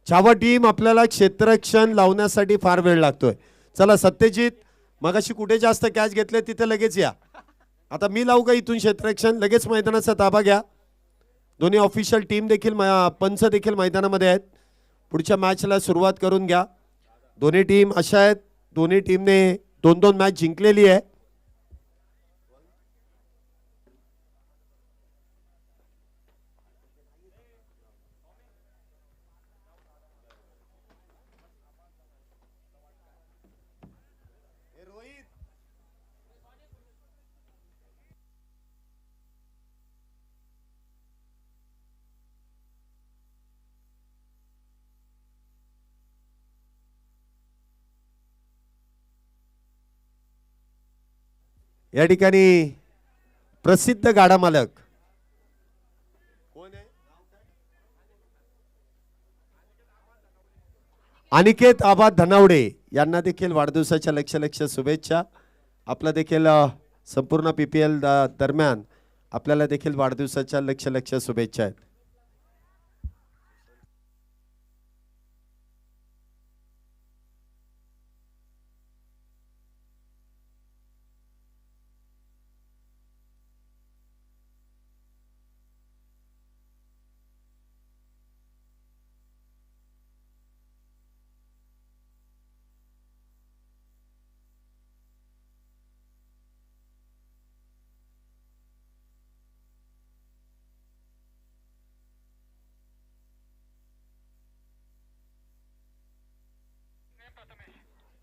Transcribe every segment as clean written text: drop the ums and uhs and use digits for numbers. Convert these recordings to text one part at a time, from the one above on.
Chhava team आपल्याला क्षेत्ररक्षण लावण्यासाठी फार वेळ लागतोय. चला सत्यजित, मगाशी कुठे जास्त कॅच घेतले तिथे लगेच या. आता मी लावू का इथून क्षेत्ररक्षण? लगेच मैदानाचा ताबा घ्या. दोन्ही ऑफिशियल टीम देखील पंच देखील मैदानामध्ये आहेत. पुढच्या मॅचला सुरुवात करून घ्या. दोन्ही टीम अशा आहेत, दोन्ही टीमने 2-2 मॅच जिंकलेली आहे. या ठिकाणी प्रसिद्ध गाडा मालक कोण आहे? अनिकेत आबा धनावडे यांना देखील वाढदिवसाच्या लक्ष शुभेच्छा. आपला देखील संपूर्ण PPL दरम्यान आपल्याला देखील वाढदिवसाच्या लक्ष शुभेच्छा आहेत.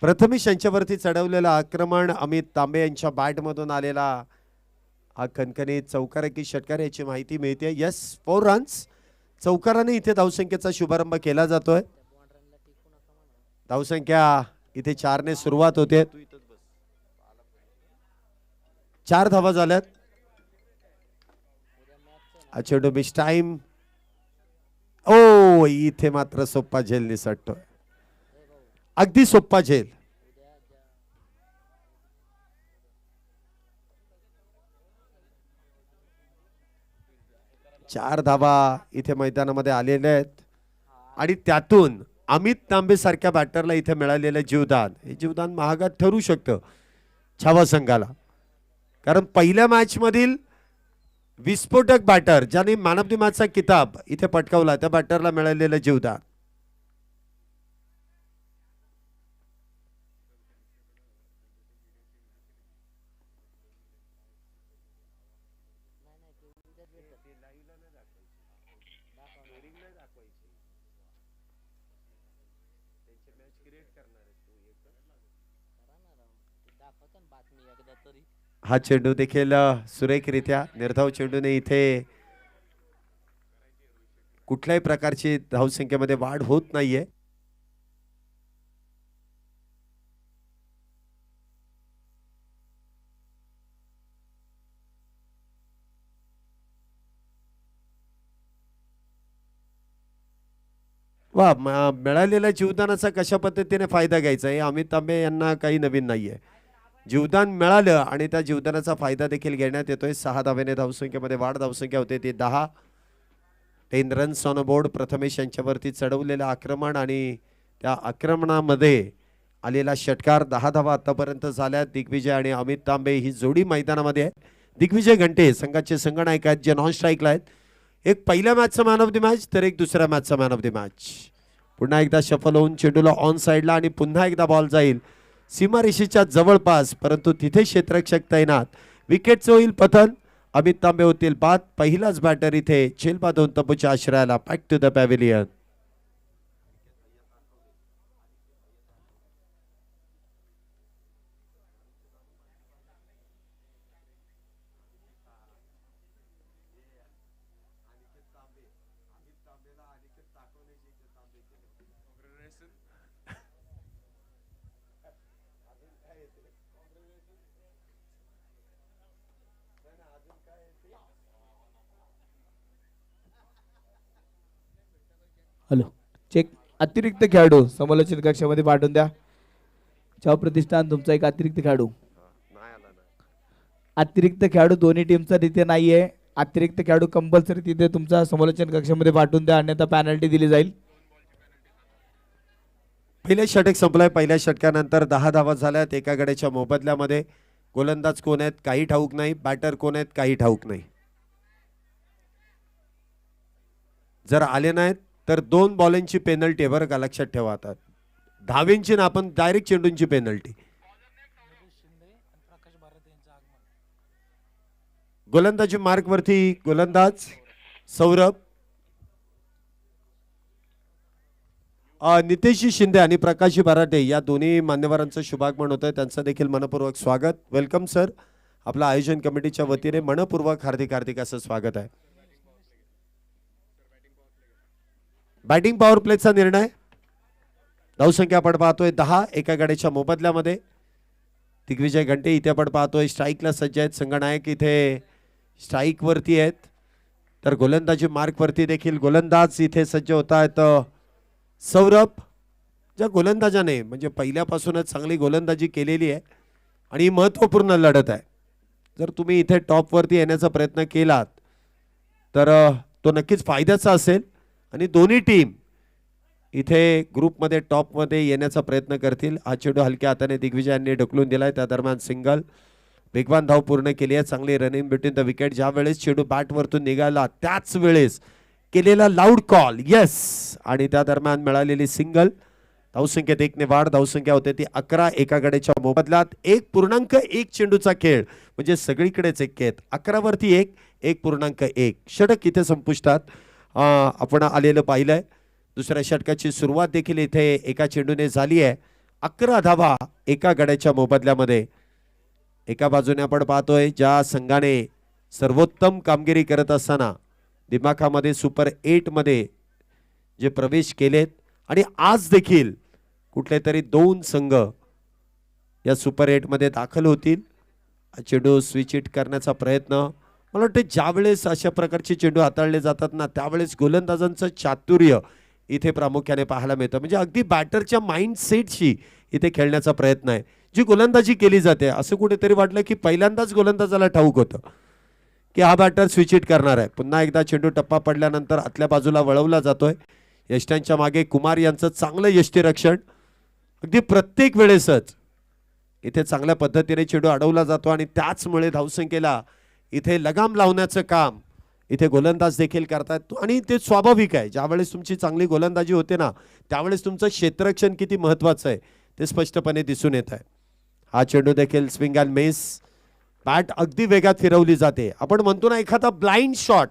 प्रथमेश यांच्यावरती चढवलेलं आक्रमण अमित तांबे यांच्या बॅटमधून आलेला हा खणखणीत चौकार की षटकार याची माहिती मिळते. Yes, 4 runs. चौकाराने इथे धावसंख्येचा शुभारंभ केला जातोय. धावसंख्या इथे 4 ने सुरुवात होते. 4 धावा झाल्यात. चेंडू मिस टाइम. ओ, इथे मात्र सोप्पा झेल निसटतोय. अगदी सोप्पा झेल. चार धावा इथे मैदानामध्ये आलेले आहेत आणि त्यातून अमित तांबे सारख्या बॅटरला इथे मिळालेलं जीवदान, हे जीवदान महागात ठरू शकतं छावा संघाला. कारण पहिल्या मॅच मधील विस्फोटक बॅटर ज्याने मॅन ऑफ द मॅचचा किताब इथे पटकावला त्या बॅटरला मिळालेलं जीवदान. हा चेंडू देखील सुरेखरित्या निर्धाव चेंडूने इथे कुठल्याही प्रकारची धावसंख्येमध्ये वाढ होत नाहीये. वा, मिळालेल्या जीवदानाचा कशा पद्धतीने फायदा घ्यायचा हे अमित तांबे यांना काही नवीन नाहीये. जीवदान मिळालं आणि त्या जीवदानाचा फायदा देखील घेण्यात येतोय. 6 धावेने धावसंख्येमध्ये वाढ. धावसंख्या होते ती 10. 10 रन्स ऑन बोर्ड. प्रथमेश यांच्यावरती चढवलेलं आक्रमण आणि त्या आक्रमणामध्ये आलेला षटकार. 10 धावा आतापर्यंत झाल्या. दिग्विजय आणि अमित तांबे ही जोडी मैदानामध्ये आहे. दिग्विजय घंटे संघाचे संघनायक आहेत जे नॉन स्ट्राईकला आहेत. एक पहिल्या मॅचचा मॅन ऑफ द मॅच तर एक दुसऱ्या मॅचचा मॅन ऑफ द मॅच. पुन्हा एकदा शफल होऊन चेंडूला ऑन साइडला आणि पुन्हा एकदा बॉल जाईल सीमारेषेच्या जवळपास, परंतु तिथे क्षेत्ररक्षक तैनात. विकेटचं होईल पतन. अमित तांबे होतील बाद. पहिलाच बॅटर इथे झेलबाद तंबूच्या आश्रयाला. Back to the pavilion. Hello check. अतिरिक्त खेळाडू समालोचन कक्षामध्ये पाठवून द्या. छावा प्रतिष्ठान तुमचा एक अतिरिक्त खेळाडू. अतिरिक्त खेळाडू दोन्ही टीमचा तिथे नाहीये. अतिरिक्त खेळाडू कंपल्सरी तिथे तुमचा समालोचन कक्षामध्ये पाठवून द्या, अन्यथा पॅनल्टी दिली जाईल. पहिलं षटक संपलंय. पहिल्या षटकानंतर 10 धावा झाल्यात एका गड्याच्या मोबदल्यामध्ये. गोलंदाज कोण आहेत काही ठाऊक नाही, बॅटर कोण आहेत काही ठाऊक नाही. जर आले नाहीत तर 2 बॉलिंगची पेनल्टी बरं का, लक्षात ठेवा. आता धावेंची ना, आपण डायरेक्ट चेंडूंची पेनल्टी. गोलंदाजी मार्क वरती गोलंदाज सौरभ, नितेशजी शिंदे आणि प्रकाशजी बराटे या दोन्ही मान्यवरांचं शुभागमन होतं, त्यांचं देखील मनपूर्वक स्वागत. Welcome sir. आपल्या आयोजन कमिटीच्या वतीने मनपूर्वक हार्दिक हार्दिक असं स्वागत आहे. बॅटिंग पॉवर प्लेचा निर्णय. धावसंख्या आपण पाहतोय 10 एका गड्याच्या मोबदल्यामध्ये. दिग्विजय घंटे इथे आपण पाहतोय स्ट्राईकला सज्ज आहेत. संघनायक इथे स्ट्राईक वरती आहेत. तर गोलंदाजी मार्क वरती देखील गोलंदाज इथे सज्ज होत आहेत. सौरभ, ज्या गोलंदाजाने म्हणजे पहिल्यापासूनच चांगली गोलंदाजी केलेली आहे आणि महत्त्वपूर्ण लढत आहे. जर तुम्ही इथे टॉपवरती येण्याचा प्रयत्न केलात तर तो नक्कीच फायद्याचा असेल आणि दोन्ही टीम इथे ग्रुपमध्ये टॉपमध्ये येण्याचा प्रयत्न करतील. हा चेंडू हलक्या हाताने दिग्विजयांनी ढकलून दिलाय. त्या दरम्यान सिंगल, वेगवान धाव पूर्ण केली आहे. चांगली रनिंग बिटवीन द विकेट. ज्या वेळेस चेंडू बॅटवरतून निघाला त्याच वेळेस केलेला लाऊड कॉल, येस, आणि त्या दरम्यान मिळालेली सिंगल. धावसंख्येत 1 ने वाढ. धावसंख्या होते ती 11 एका गड्याच्या मोबदल्यात. 1.1 चेंडूचा खेळ म्हणजे सगळीकडेच 1 आहेत. 11 वरती 1, 1.1. षटक इथे संपुष्टात आपण आलेलं पाहिलंय. दुसऱ्या षटकाची सुरुवात देखील इथे एका चेंडूने झाली आहे. 11 धावा एका गड्याच्या मोबदल्यामध्ये. एका बाजूने आपण पाहतोय ज्या संघाने सर्वोत्तम कामगिरी करत असताना दिमाखामध्ये सुपर 8 मध्ये जे प्रवेश केलेत आणि आज देखील कुठले तरी 2 संघ या सुपर 8 मध्ये दाखल होतील. चेंडू स्विच हिट करण्याचा प्रयत्न. मला वाटतं ज्यावेळेस अशा प्रकारचे चेंडू हाताळले जातात ना त्यावेळेस गोलंदाजांचं चातुर्य इथे प्रामुख्याने पाहायला मिळतं. म्हणजे अगदी बॅटरच्या माइंडसेटशी इथे खेळण्याचा प्रयत्न आहे. जी गोलंदाजी केली जाते असं कुठेतरी वाटलं की पहिल्यांदाच गोलंदाजाला ठाऊक होतं की हा बॅटर स्विच हिट करणार आहे. पुन्हा एकदा चेंडू टप्पा पडल्यानंतर आतल्या बाजूला वळवला जातोय. यष्ट्यांच्या मागे कुमार यांचं चांगलं यष्टीरक्षण. अगदी प्रत्येक वेळेसच इथे चांगल्या पद्धतीने चेंडू अडवला जातो आणि त्याचमुळे धावसंख्येला इथे लगाम लावण्याचं काम इथे गोलंदाज देखील करतात आणि ते स्वाभाविक आहे. ज्यावेळेस तुमची चांगली गोलंदाजी होते ना त्यावेळेस तुमचं क्षेत्ररक्षण किती महत्त्वाचं आहे ते स्पष्टपणे दिसून येत आहे. हा चेंडू देखील स्विंग अँड मिस. बॅट अगदी वेगात फिरवली जाते. आपण म्हणतो ना एखादा ब्लाइंड शॉट,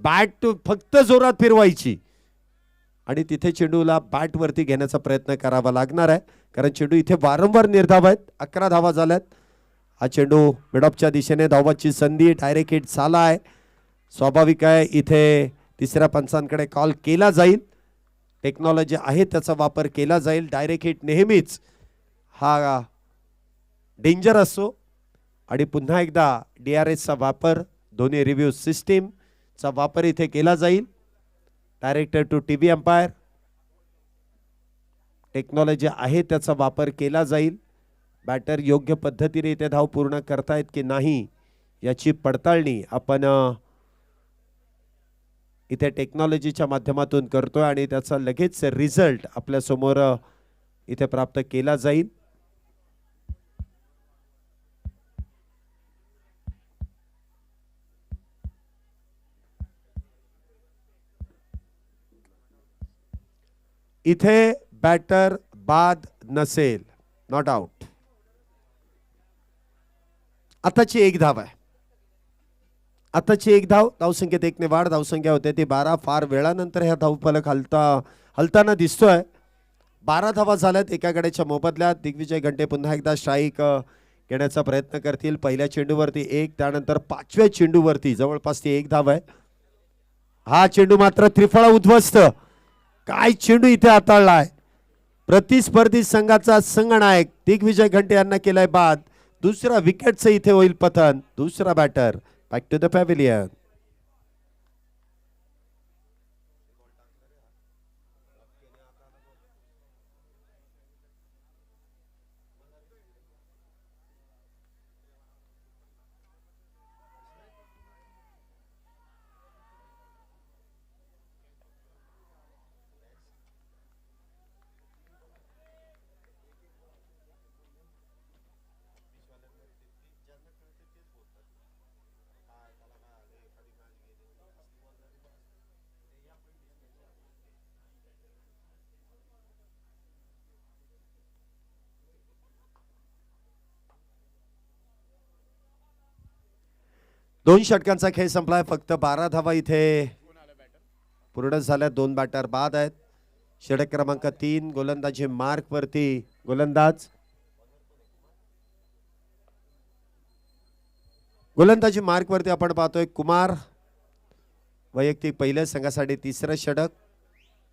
बॅट फक्त जोरात फिरवायची आणि तिथे चेंडूला बॅट वरती घेण्याचा प्रयत्न करावा लागणार आहे कारण चेंडू इथे वारंवार निर्धाव आहेत. 11 धावा झाल्यात. हा चेंडू मिडऑफच्या दिशेने धावाची संधी. डायरेक्ट हिट झाला आहे. स्वाभाविक आहे इथे तिसऱ्या पंचांकडे कॉल केला जाईल. टेक्नॉलॉजी आहे त्याचा वापर केला जाईल. डायरेक्ट हिट नेहमीच हा डेंजर असतो आणि पुन्हा एकदा DRSचा वापर, दोन्ही रिव्ह्यू सिस्टीमचा वापर इथे केला जाईल. Director to TV umpire, technology आहे त्याचा वापर केला जाईल. बॅटर योग्य पद्धतीने इथे धाव पूर्ण करतायत की नाही याची पडताळणी आपण इथे टेक्नॉलॉजीच्या माध्यमातून करतोय आणि त्याचा लगेच रिझल्ट आपल्या समोर इथे प्राप्त केला जाईल. इथे बॅटर बाद नसेल, नॉट आउट. आताची 1 धाव आहे. आताची 1 धाव. धावसंख्येत 1 ने वाढ. धावसंख्या होते ती 12. फार वेळानंतर ह्या धावफलक हलताना दिसतोय. 12 धावा झाल्यात एका गड्याच्या मोबदल्यात. दिग्विजय घंटे पुन्हा एकदा स्ट्राईक घेण्याचा प्रयत्न करतील. पहिल्या चेंडूवरती 1, त्यानंतर 5व्या चेंडूवरती जवळपास ती 1 धाव आहे. हा चेंडू मात्र त्रिफळा उद्ध्वस्त. काय चेंडू इथे हाताळलाय. प्रतिस्पर्धी संघाचा संघनायक दिग्विजय घंटे यांना केलाय बाद. दुसरा विकेटचं इथे होईल पतन. दुसरा batter back to the pavilion. 2 षटकांचा खेळ संपलाय. फक्त 12 धावा इथे पूर्ण झाल्या. 2 बॅटर बाद आहेत. षटक क्रमांक 3 गोलंदाजी मार्क वरती. गोलंदाजी मार्क वरती आपण पाहतोय कुमार. वैयक्तिक पहिल्या संघासाठी तिसरं षटक.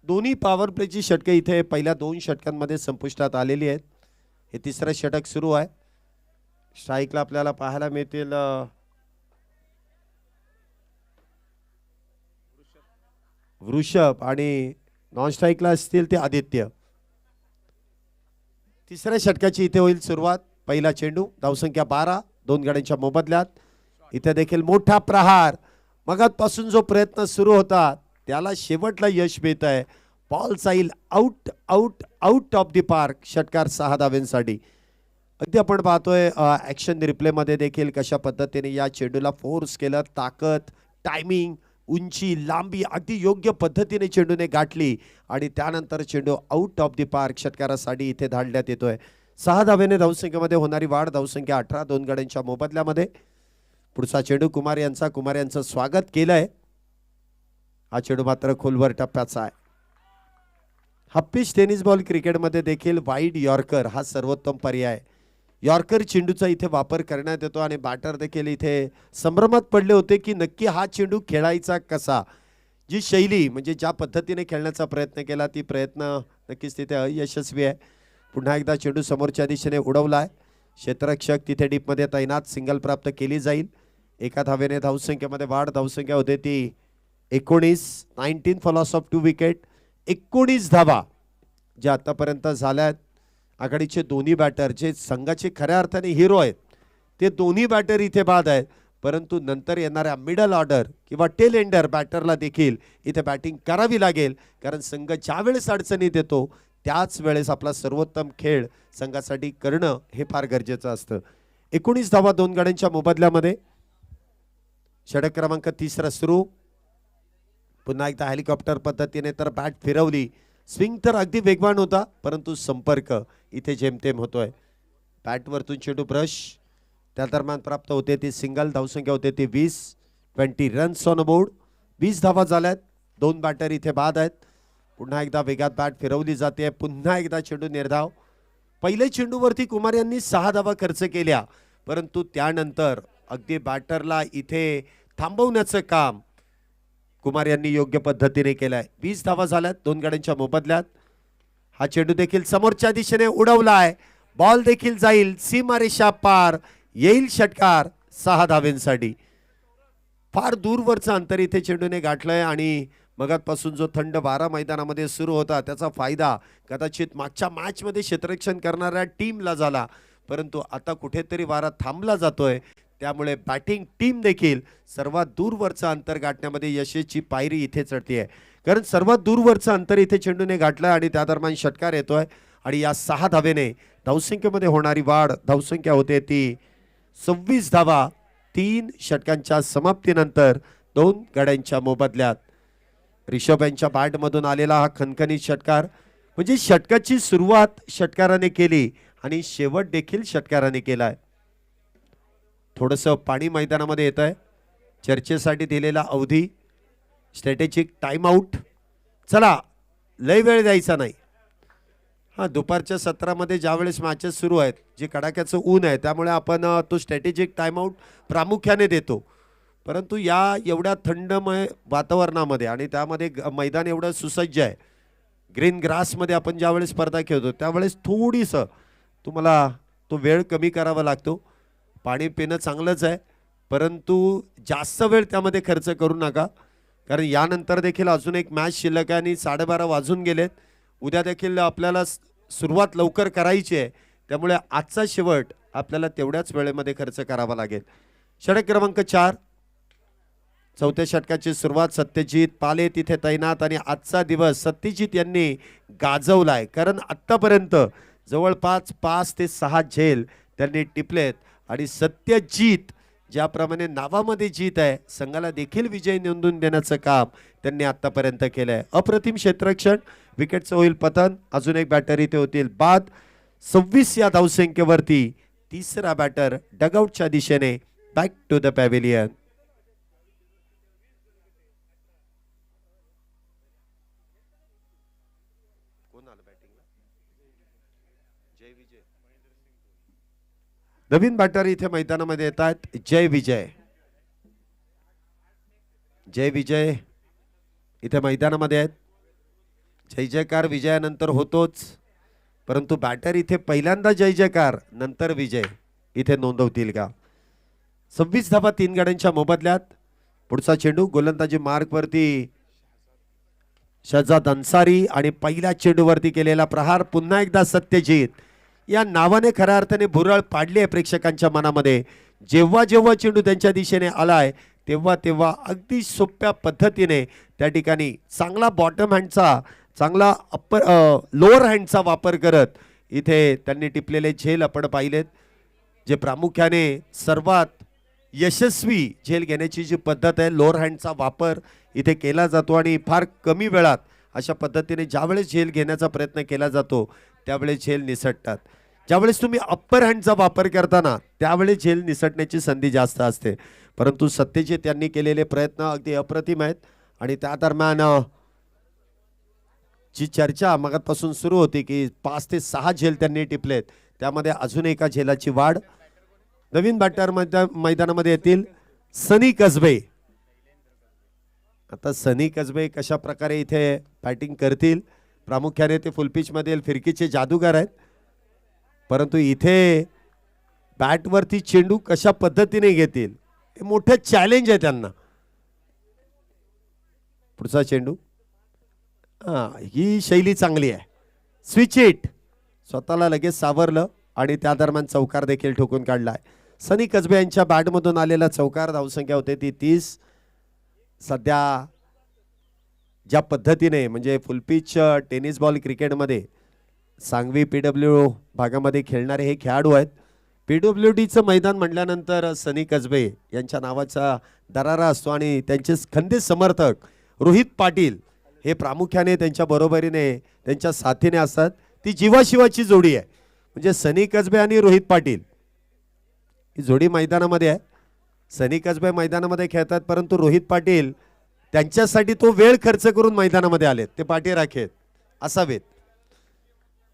दोन्ही पॉवर प्लेची षटके इथे पहिल्या 2 षटकांमध्ये संपुष्टात आलेली आहेत. हे तिसरं षटक सुरू आहे. स्ट्राईकला आपल्याला पाहायला मिळतील वृषभ आणि नॉन स्ट्राईकला असतील ते आदित्य. तिसऱ्या षटकाची इथे होईल सुरुवात. पहिला चेंडू. धावसंख्या 12. 2 गड्यांच्या मोबदल्यात. इथे देखील मोठा प्रहार. मगापासून जो प्रयत्न सुरू होता त्याला शेवटला यश मिळत आहे. बॉल जाईल out out out of the park. षटकार 6 धाव्यांसाठी. अगदी आपण पाहतोय ऍक्शन रिप्ले मध्ये देखील कशा पद्धतीने या चेंडूला फोर्स केलं. ताकद, टायमिंग, उंची, लांबी अगदी योग्य पद्धतीने चेंडूने गाठली आणि त्यानंतर चेंडू आउट ऑफ द पार्क षटकारासाठी इथे धाडण्यात येतोय. 6 धावेने धावसंख्येमध्ये होणारी वाढ. धावसंख्या 18. 2 गड्यांच्या मोबदल्यामध्ये. पुढचा चेंडू कुमार यांचं स्वागत केलंय. हा चेंडू मात्र खोलवर टप्प्याचा आहे. हप्पीश टेनिस बॉल क्रिकेटमध्ये देखील वाईड यॉर्कर हा सर्वोत्तम पर्याय. यॉर्कर चेंडूचा इथे वापर करण्यात येतो आणि बॅटर देखील इथे संभ्रमात पडले होते की नक्की हा चेंडू खेळायचा कसा. जी शैली म्हणजे ज्या पद्धतीने खेळण्याचा प्रयत्न केला ती प्रयत्न नक्कीच तिथे अयशस्वी आहे. पुन्हा एकदा चेंडू समोरच्या दिशेने उडवलाय. क्षेत्ररक्षक तिथे डीपमध्ये तैनात. सिंगल प्राप्त केली जाईल. 1 धावेने धावसंख्येमध्ये वाढ. धावसंख्या होते ती 19. 19 फॉर लॉस ऑफ 2 विकेट. 19 धावा ज्या आतापर्यंत झाल्यात. आघाडीचे दोन्ही बॅटर जे संघाचे खऱ्या अर्थाने हिरो आहेत ते दोन्ही बॅटर इथे बाद आहेत. परंतु नंतर येणाऱ्या मिडल ऑर्डर किंवा टेल एंडर बॅटरला देखील इथे बॅटिंग करावी लागेल. कारण संघ ज्या वेळेस अडचणीत येतो त्याच वेळेस आपला सर्वोत्तम खेळ संघासाठी करणं हे फार गरजेचं असतं. 19 धावा 2 गड्यांच्या मोबदल्यामध्ये. षटक क्रमांक 3 सुरू. पुन्हा एकदा हेलिकॉप्टर पद्धतीने तर बॅट फिरवली. स्विंग तर अगदी वेगवान होता परंतु संपर्क इथे जेमतेम होतोय. बॅटवरतून चेंडू ब्रश. त्या दरम्यान प्राप्त होते ती सिंगल. धावसंख्या होते ती 20. 20 रन्स ऑन बोर्ड. 20 धावा झाल्यात. 2 बॅटर इथे बाद आहेत. पुन्हा एकदा वेगात बॅट फिरवली जाते. पुन्हा एकदा चेंडू निर्धाव. पहिले चेंडूवरती कुमार यांनी 6 धावा खर्च केल्या परंतु त्यानंतर अगदी बॅटरला इथे थांबवण्याचं काम कुमार यांनी योग्य पद्धतीने केलंय. 20 धावा झाल्यात 2 गड्यांच्या मोबदल्यात. हा चेंडू देखील समोरच्या दिशेने उडवलाय. बॉल देखील जाईल सीमारेषा पार. येईल षटकार 6 धावेंसाठी. फार दूरवरचं अंतर इथे चेंडूने गाठलंय आणि मगापासून जो थंड वारा मैदानामध्ये सुरू होता त्याचा फायदा कदाचित मागच्या मॅचमध्ये क्षेत्ररक्षण करणाऱ्या टीमला झाला परंतु आता कुठेतरी वारा थांबला जातोय. त्यामुळे बॅटिंग टीम देखील सर्वात दूरवरचं अंतर गाठण्यामध्ये यशस्वी पायरी इथे चढतीये. कारण सर्वात दूरवरचं अंतर इथे चेंडूने गाठलं आणि त्या दरम्यान षटकार येतोय आणि या 6 धावेने धावसंख्येमध्ये होणारी वाढ. धावसंख्या होते ती 26 धावा 3 षटकांच्या समाप्तीनंतर 2 गड्यांच्या मोबदल्यात. रिषभ यांच्या बॅटमधून आलेला हा खणखणीत षटकार म्हणजे षटकाची सुरुवात षटकाराने केली आणि शेवट देखील षटकाराने केलाय. थोडंसं पाणी मैदानामध्ये येत आहे. चर्चेसाठी दिलेला अवधी. Strategic time out. चला लय वेळ द्यायचा नाही. हां दुपारच्या सत्रामध्ये ज्यावेळेस मॅचेस सुरू आहेत जे कडाक्याचं ऊन आहे त्यामुळे आपण तो स्ट्रॅटेजिक टाइम आउट प्रामुख्याने देतो. परंतु या एवढ्या थंडमय वातावरणामध्ये आणि त्यामध्ये मैदान एवढं सुसज्ज आहे. ग्रीन ग्रासमध्ये आपण ज्यावेळेस स्पर्धा खेळतो त्यावेळेस थोडीसं तुम्हाला तो वेळ कमी करावा लागतो. पाणी पिणं चांगलंच आहे परंतु जास्त वेळ त्यामध्ये खर्च करू नका कारण यानंतर देखील अजून एक मॅच शिल्लक आहे आणि 12:30 वाजून गेलेत. उद्या देखील आपल्याला सुरुवात लवकर करायची आहे त्यामुळे आजचा शेवट आपल्याला तेवढ्याच वेळेमध्ये खर्च करावा लागेल. षटक क्रमांक 4. चौथ्या षटकाची सुरुवात. सत्यजित पाले तिथे तैनात आणि आजचा दिवस सत्यजित यांनी गाजवलाय कारण आत्तापर्यंत जवळपास 5 ते 6 झेल त्यांनी टिपलेत आणि सत्यजित ज्याप्रमाणे नावामध्ये जीत आहे संघाला देखील विजय नोंदवून देण्याचं काम त्यांनी आतापर्यंत केलंय. अप्रतिम क्षेत्ररक्षण. विकेटचं होईल पतन. अजून एक बॅटर इथे होतील बाद. 26 या धावसंख्येवरती तिसरा बॅटर डगआउटच्या दिशेने बॅक टू द पॅव्हिलियन. नवीन बॅटर इथे मैदानामध्ये येतात जय विजय. जय विजय इथे मैदानामध्ये आहेत. जय जयकार विजयानंतर होतोच, परंतु बॅटर इथे पहिल्यांदा जय जयकार नंतर विजय इथे नोंदवतील का. 26 धावा 3 गाड्यांच्या मोबदल्यात. पुढचा चेंडू गोलंदाजी मार्क वरती शहजाद अन्सारी आणि पहिल्या चेंडूवरती केलेला प्रहार. पुन्हा एकदा सत्यजित या नावाने खऱ्या अर्थाने भुरळ पाडली आहे प्रेक्षकांच्या मनामध्ये. जेव्हा जेव्हा चेंडू त्यांच्या दिशेने आलाय तेव्हा तेव्हा अगदी सोप्या पद्धतीने त्या ठिकाणी चांगला बॉटम हँडचा, चांगला अप्पर लोअर हँडचा वापर करत इथे त्यांनी टिपलेले झेल आपण पाहिलेत, जे प्रामुख्याने सर्वात यशस्वी झेल घेण्याची जी पद्धत आहे लोअर हँडचा वापर इथे केला जातो आणि फार कमी वेळात अशा पद्धतीने ज्यावेळेस झेल घेण्याचा प्रयत्न केला जातो त्यावेळेस झेल निसटतात. ज्यावेळेस तुम्ही अप्पर हँडचा वापर करताना त्यावेळेस झेल निसटण्याची संधी जास्त असते. परंतु सत्यजित यांनी केलेले प्रयत्न अगदी अप्रतिम आहेत आणि त्या दरम्यान जी चर्चा मगापासून सुरू होती की 5 ते 6 झेल त्यांनी टिपलेत, त्यामध्ये अजून एका झेलाची वाढ. नवीन बॅटर मैदानामध्ये येतील सनी कसबे. आता सनी कसबे कशा प्रकारे इथे बॅटिंग करतील, प्रामुख्याने ते फुल पिच मधील फिरकीचे जादूगार आहेत, परंतु इथे बॅटवरती चेंडू कशा पद्धतीने घेतील हे मोठं चॅलेंज आहे त्यांना. पुढचा चेंडू, ही शैली चांगली आहे. स्विच इट, स्वतःला लगेच सावरलं आणि त्या दरम्यान चौकार देखील ठोकून काढलाय. सनी कसबे यांच्या बॅटमधून आलेला चौकार. धावसंख्या होते ती 30. सध्या ज्या पद्धतीने म्हणजे फुलपिच टेनिस बॉल क्रिकेटमध्ये सांगवी PW भागामध्ये खेळणारे हे खेळाडू आहेत. PWDचं मैदान म्हटल्यानंतर सनी कसबे यांच्या नावाचा दरारा असतो आणि त्यांचे खंदे समर्थक रोहित पाटील हे प्रामुख्याने त्यांच्या बरोबरीने त्यांच्या साथीने असतात. ती जीवाशिवाची जोडी आहे, म्हणजे सनी कसबे आणि रोहित पाटील ही जोडी मैदानामध्ये आहे. सनी कसबे मैदानामध्ये खेळतात, परंतु रोहित पाटील त्यांच्यासाठी तो वेळ खर्च करून मैदानामध्ये आलेत, ते पाठी राखेत असावेत.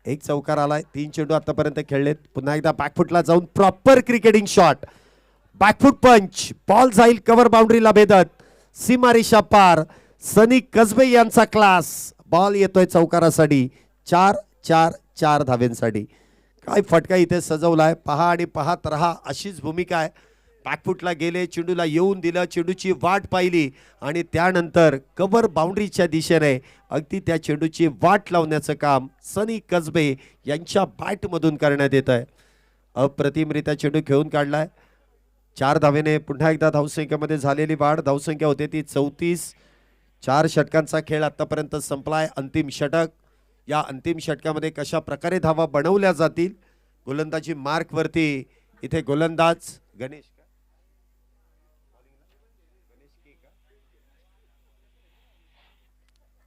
एक चौकार आलाय. 3 चेंडू आतापर्यंत खेळलेत. पुन्हा एकदा बॅकफुटला जाऊन प्रॉपर क्रिकेटिंग शॉट, बॅकफुट पंच, बॉल जाईल कव्हर बाउंड्रीला भेदत सीमारेषा पार. सनी कसबे यांचा क्लास. बॉल येतोय चौकारासाठी. 4-4-4 धावेंसाठी. काय फटका इथे सजवलाय पहा आणि पाहत रहा अशीच भूमिका आहे. बॅकफुटला गेले, चेंडूला येऊन दिलं, चेंडूची वाट पाहिली आणि त्यानंतर कव्हर बाउंड्रीच्या दिशेने अगदी त्या चेंडूची वाट लावण्याचं काम सनी कसबे यांच्या बॅटमधून करण्यात येत आहे. अप्रतिमरित्या चेंडू खेळून काढलाय. 4 धावेने पुन्हा एकदा धावसंख्येमध्ये झालेली वाढ. धावसंख्या होते ती 34. 4 षटकांचा खेळ आतापर्यंत संपलाय. अंतिम षटक. या अंतिम षटकामध्ये कशा प्रकारे धावा बनवल्या जातील. गोलंदाजी मार्क वरती इथे गोलंदाज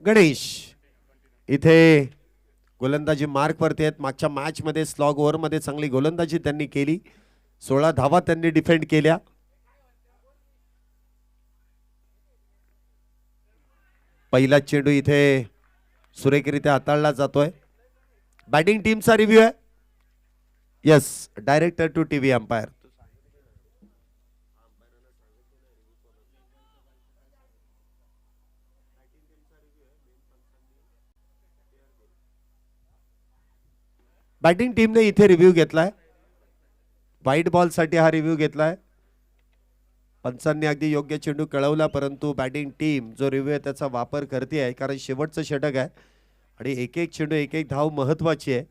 गणेश इथे गोलंदाजी मार्क वरती आहेत. मागच्या मॅच मध्ये स्लॉग ओव्हर मध्ये चांगली गोलंदाजी त्यांनी केली. 16 धावा त्यांनी डिफेंड केल्या. पहिला चेंडू इथे सुरेखरित्या हाताळला जातोय. बॅटिंग टीमचा रिव्ह्यू आहे. Yes, director to TV umpire. Batting टीमने इथे रिव्ह्यू घेतलाय. व्हाईट बॉल साठी हा रिव्ह्यू घेतलाय. पंचांनी अगदी योग्य चेंडू कळवला, परंतु बॅटिंग टीम जो रिव्ह्यू आहे त्याचा वापर करते आहे, कारण शेवटचं षटक आहे आणि एक एक चेंडू एक एक धाव महत्त्वाची आहे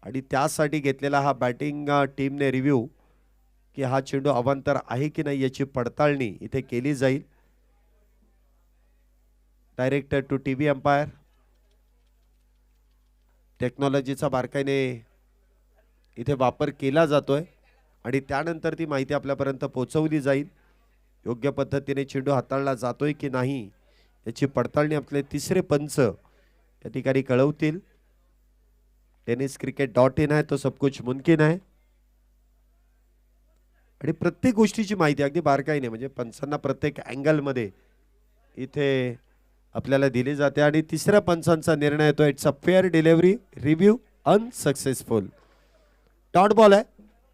आणि त्यासाठी घेतलेला हा बॅटिंग टीमने रिव्ह्यू की हा चेंडू अवांतर आहे की नाही याची पडताळणी इथे केली जाईल. Director to TV umpire. टेक्नॉलॉजीचा बारकाईने इथे वापर केला जातोय आणि त्यानंतर ती माहिती आपल्यापर्यंत पोहोचवली जाईल. योग्य पद्धतीने चेंडू हाताळला जातोय की नाही याची पडताळणी आपले तिसरे पंच या ठिकाणी कळवतील. tenniscricket.in आहे तो सब कुछ मुमकिन आहे आणि प्रत्येक गोष्टीची माहिती अगदी बारकाईने म्हणजे पंचांना प्रत्येक अँगल मध्ये इथे आपल्याला दिली जाते आणि तिसऱ्या पंचांचा निर्णय येतो. It's a fair delivery review unsuccessful. Dot ball आहे.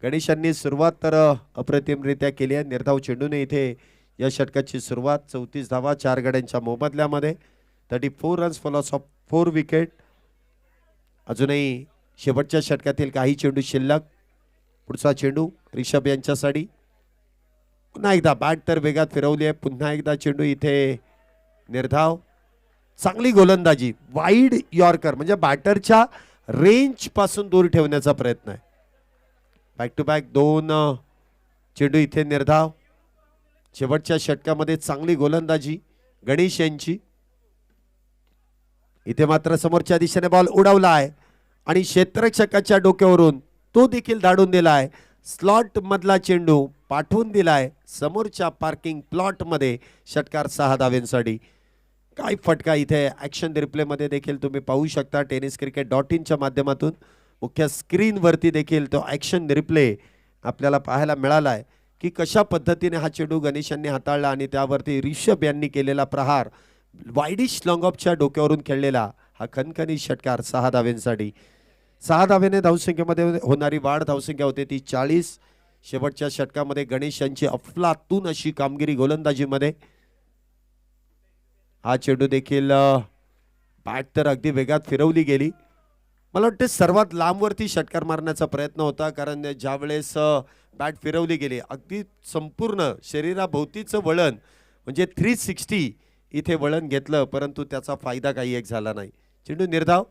गणेशांनी सुरुवात तर अप्रतिमरित्या केली आहे. निर्धाव चेंडूने इथे या षटकाची सुरुवात. 34 धावा 4 गड्यांच्या मोबदल्यामध्ये. 34 runs for loss of 4 wicket. अजूनही शेवटच्या षटकातील काही चेंडू शिल्लक. पुढचा चेंडू रिषभ यांच्यासाठी. पुन्हा एकदा बॅट तर वेगात फिरवली आहे. पुन्हा एकदा चेंडू इथे निर्धाव. चांगली गोलंदाजी. वाईड यॉर्कर म्हणजे बॅटरच्या रेंज पासून दूर ठेवण्याचा प्रयत्न आहे. बॅक टू बॅक 2 चेंडू इथे निर्धाव. शेवटच्या षटकामध्ये चांगली गोलंदाजी गणेश यांची. इथे मात्र समोरच्या दिशेने बॉल उडवला आहे आणि क्षेत्ररक्षकाच्या डोक्यावरून तो देखील धाडून दिलाय. स्लॉट मधला चेंडू पाठवून दिलाय समोरच्या पार्किंग प्लॉट मध्ये. षटकार 6 धावेंसाठी. काय फटका इथे ऍक्शन रिप्ले मध्ये देखील तुम्ही पाहू शकता. tenniscricket.in च्या माध्यमातून मुख्य स्क्रीन वरती देखील तो ऍक्शन रिप्ले आपल्याला पाहायला मिळाला आहे की कशा पद्धतीने हा चेंडू गणेशांनी हाताळला आणि त्यावरती रिषभ यांनी केलेला प्रहार. वाईडिश लॉंग ऑफच्या डोक्यावरून खेळलेला हा खणखणी षटकार 6 धावेंसाठी. 6 धावेने धावसंख्येमध्ये होणारी वाढ. धावसंख्या होते ती 40. शेवटच्या षटकामध्ये गणेश यांची अफलातून अशी कामगिरी गोलंदाजीमध्ये. हा चेंडू देखील बॅट तर अगदी वेगात फिरवली गेली. मला वाटते सर्वात लांबवरती षटकार मारण्याचा प्रयत्न होता, कारण ज्या वेळेस बॅट फिरवली गेली अगदी संपूर्ण शरीराभोवतीचं वळण म्हणजे 360 इथे वळण घेतलं, परंतु त्याचा फायदा काही एक झाला नाही. चेंडू निर्धाव.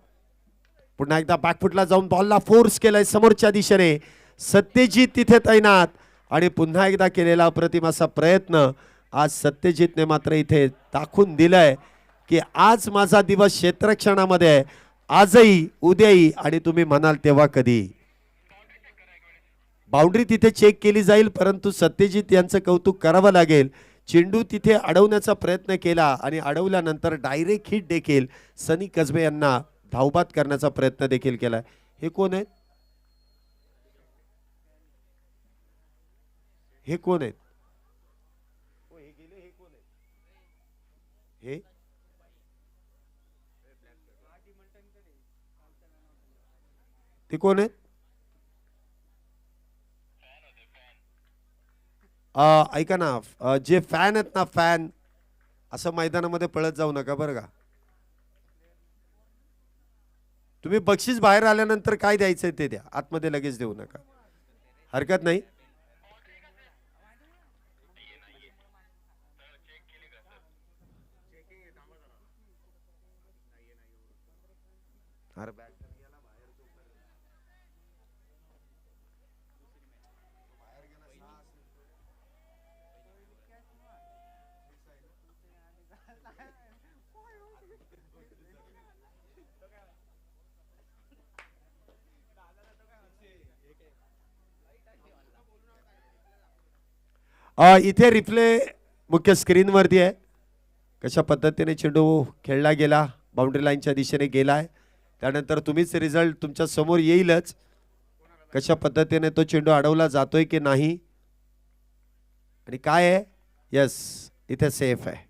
पुन्हा एकदा बॅकफुटला जाऊन बॉलला फोर्स केलाय समोरच्या दिशेने. सत्यजित तिथे तैनात आणि पुन्हा एकदा केलेला अप्रतिम असा प्रयत्न. आज सत्यजितने मात्र इथे दाखवून दिलंय की आज माझा दिवस क्षेत्ररक्षणामध्ये आहे. आजही उद्याही आणि तुम्ही म्हणाल तेव्हा कधी. बाउंड्री तिथे चेक केली जाईल, परंतु सत्यजित यांचं कौतुक करावं लागेल. चेंडू तिथे अडवण्याचा प्रयत्न केला आणि अडवल्यानंतर डायरेक्ट हिट देखील सनी कसबे यांना धावबाद करण्याचा प्रयत्न देखील केला. हे कोण आहेत? हे कोण आहेत? हे ते कोण आहेत? ऐका ना, जे फॅन आहेत ना, फॅन असं मैदानामध्ये पळत जाऊ नका बरं का. तुम्ही बक्षीस बाहेर आल्यानंतर काय द्यायचंय ते द्या, आतमध्ये लगेच देऊ नका. हरकत नाही. इथे रिप्ले मुख्य स्क्रीन वरती आहे. कशा पद्धतीने चेंडू खेळला गेला, बाउंड्री लाईनच्या दिशेने गेलाय. त्यानंतर तुम्हीच रिझल्ट तुमच्या समोर येईलच. कशा पद्धतीने तो चेंडू अडवला जातोय की नाही आणि काय आहे. यस, इथे सेफ आहे.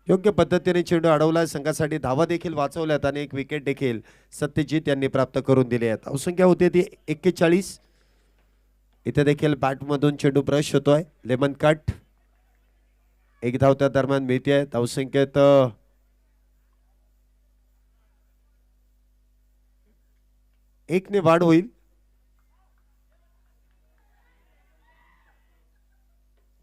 योग्य पद्धतीने चेंडू अडवला. संघासाठी धावा देखील वाचवल्यात आणि एक विकेट देखील सत्यजित यांनी प्राप्त करून दिली आहे. धावसंख्या होती ती 41. इथे देखील बॅटमधून चेंडू ब्रश होतोय. Lemon cut. एक धाव त्या दरम्यान मिळते. धावसंख्येत एक ने वाढ होईल.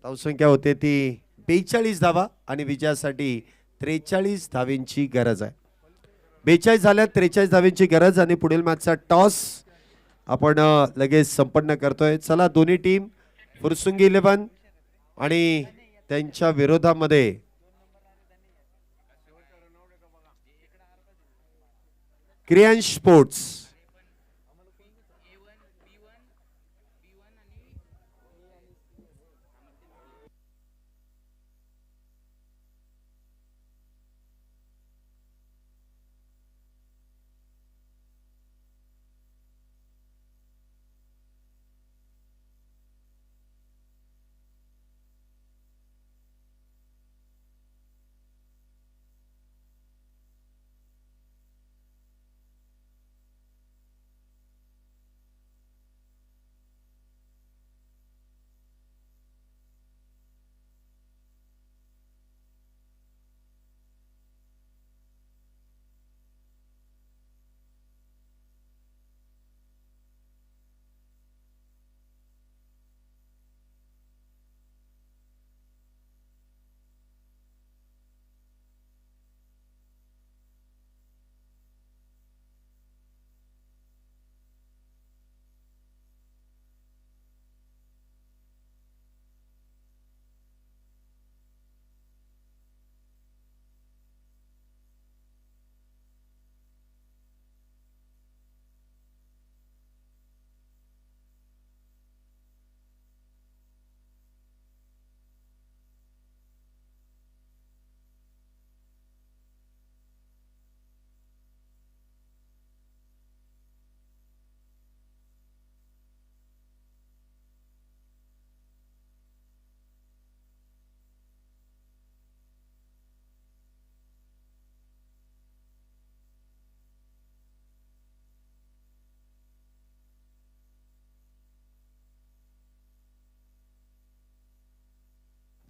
धावसंख्या होते ती 42 धावा आणि विजयासाठी 43 धावेंची गरज आहे. 42 झाल्या, 43 धावेंची गरज आणि पुढील मॅचचा टॉस आपण लगेच संपन्न करतोय. चला, दोन्ही टीम फुरसुंगी 11 आणि त्यांच्या विरोधामध्ये क्रियांश स्पोर्ट्स.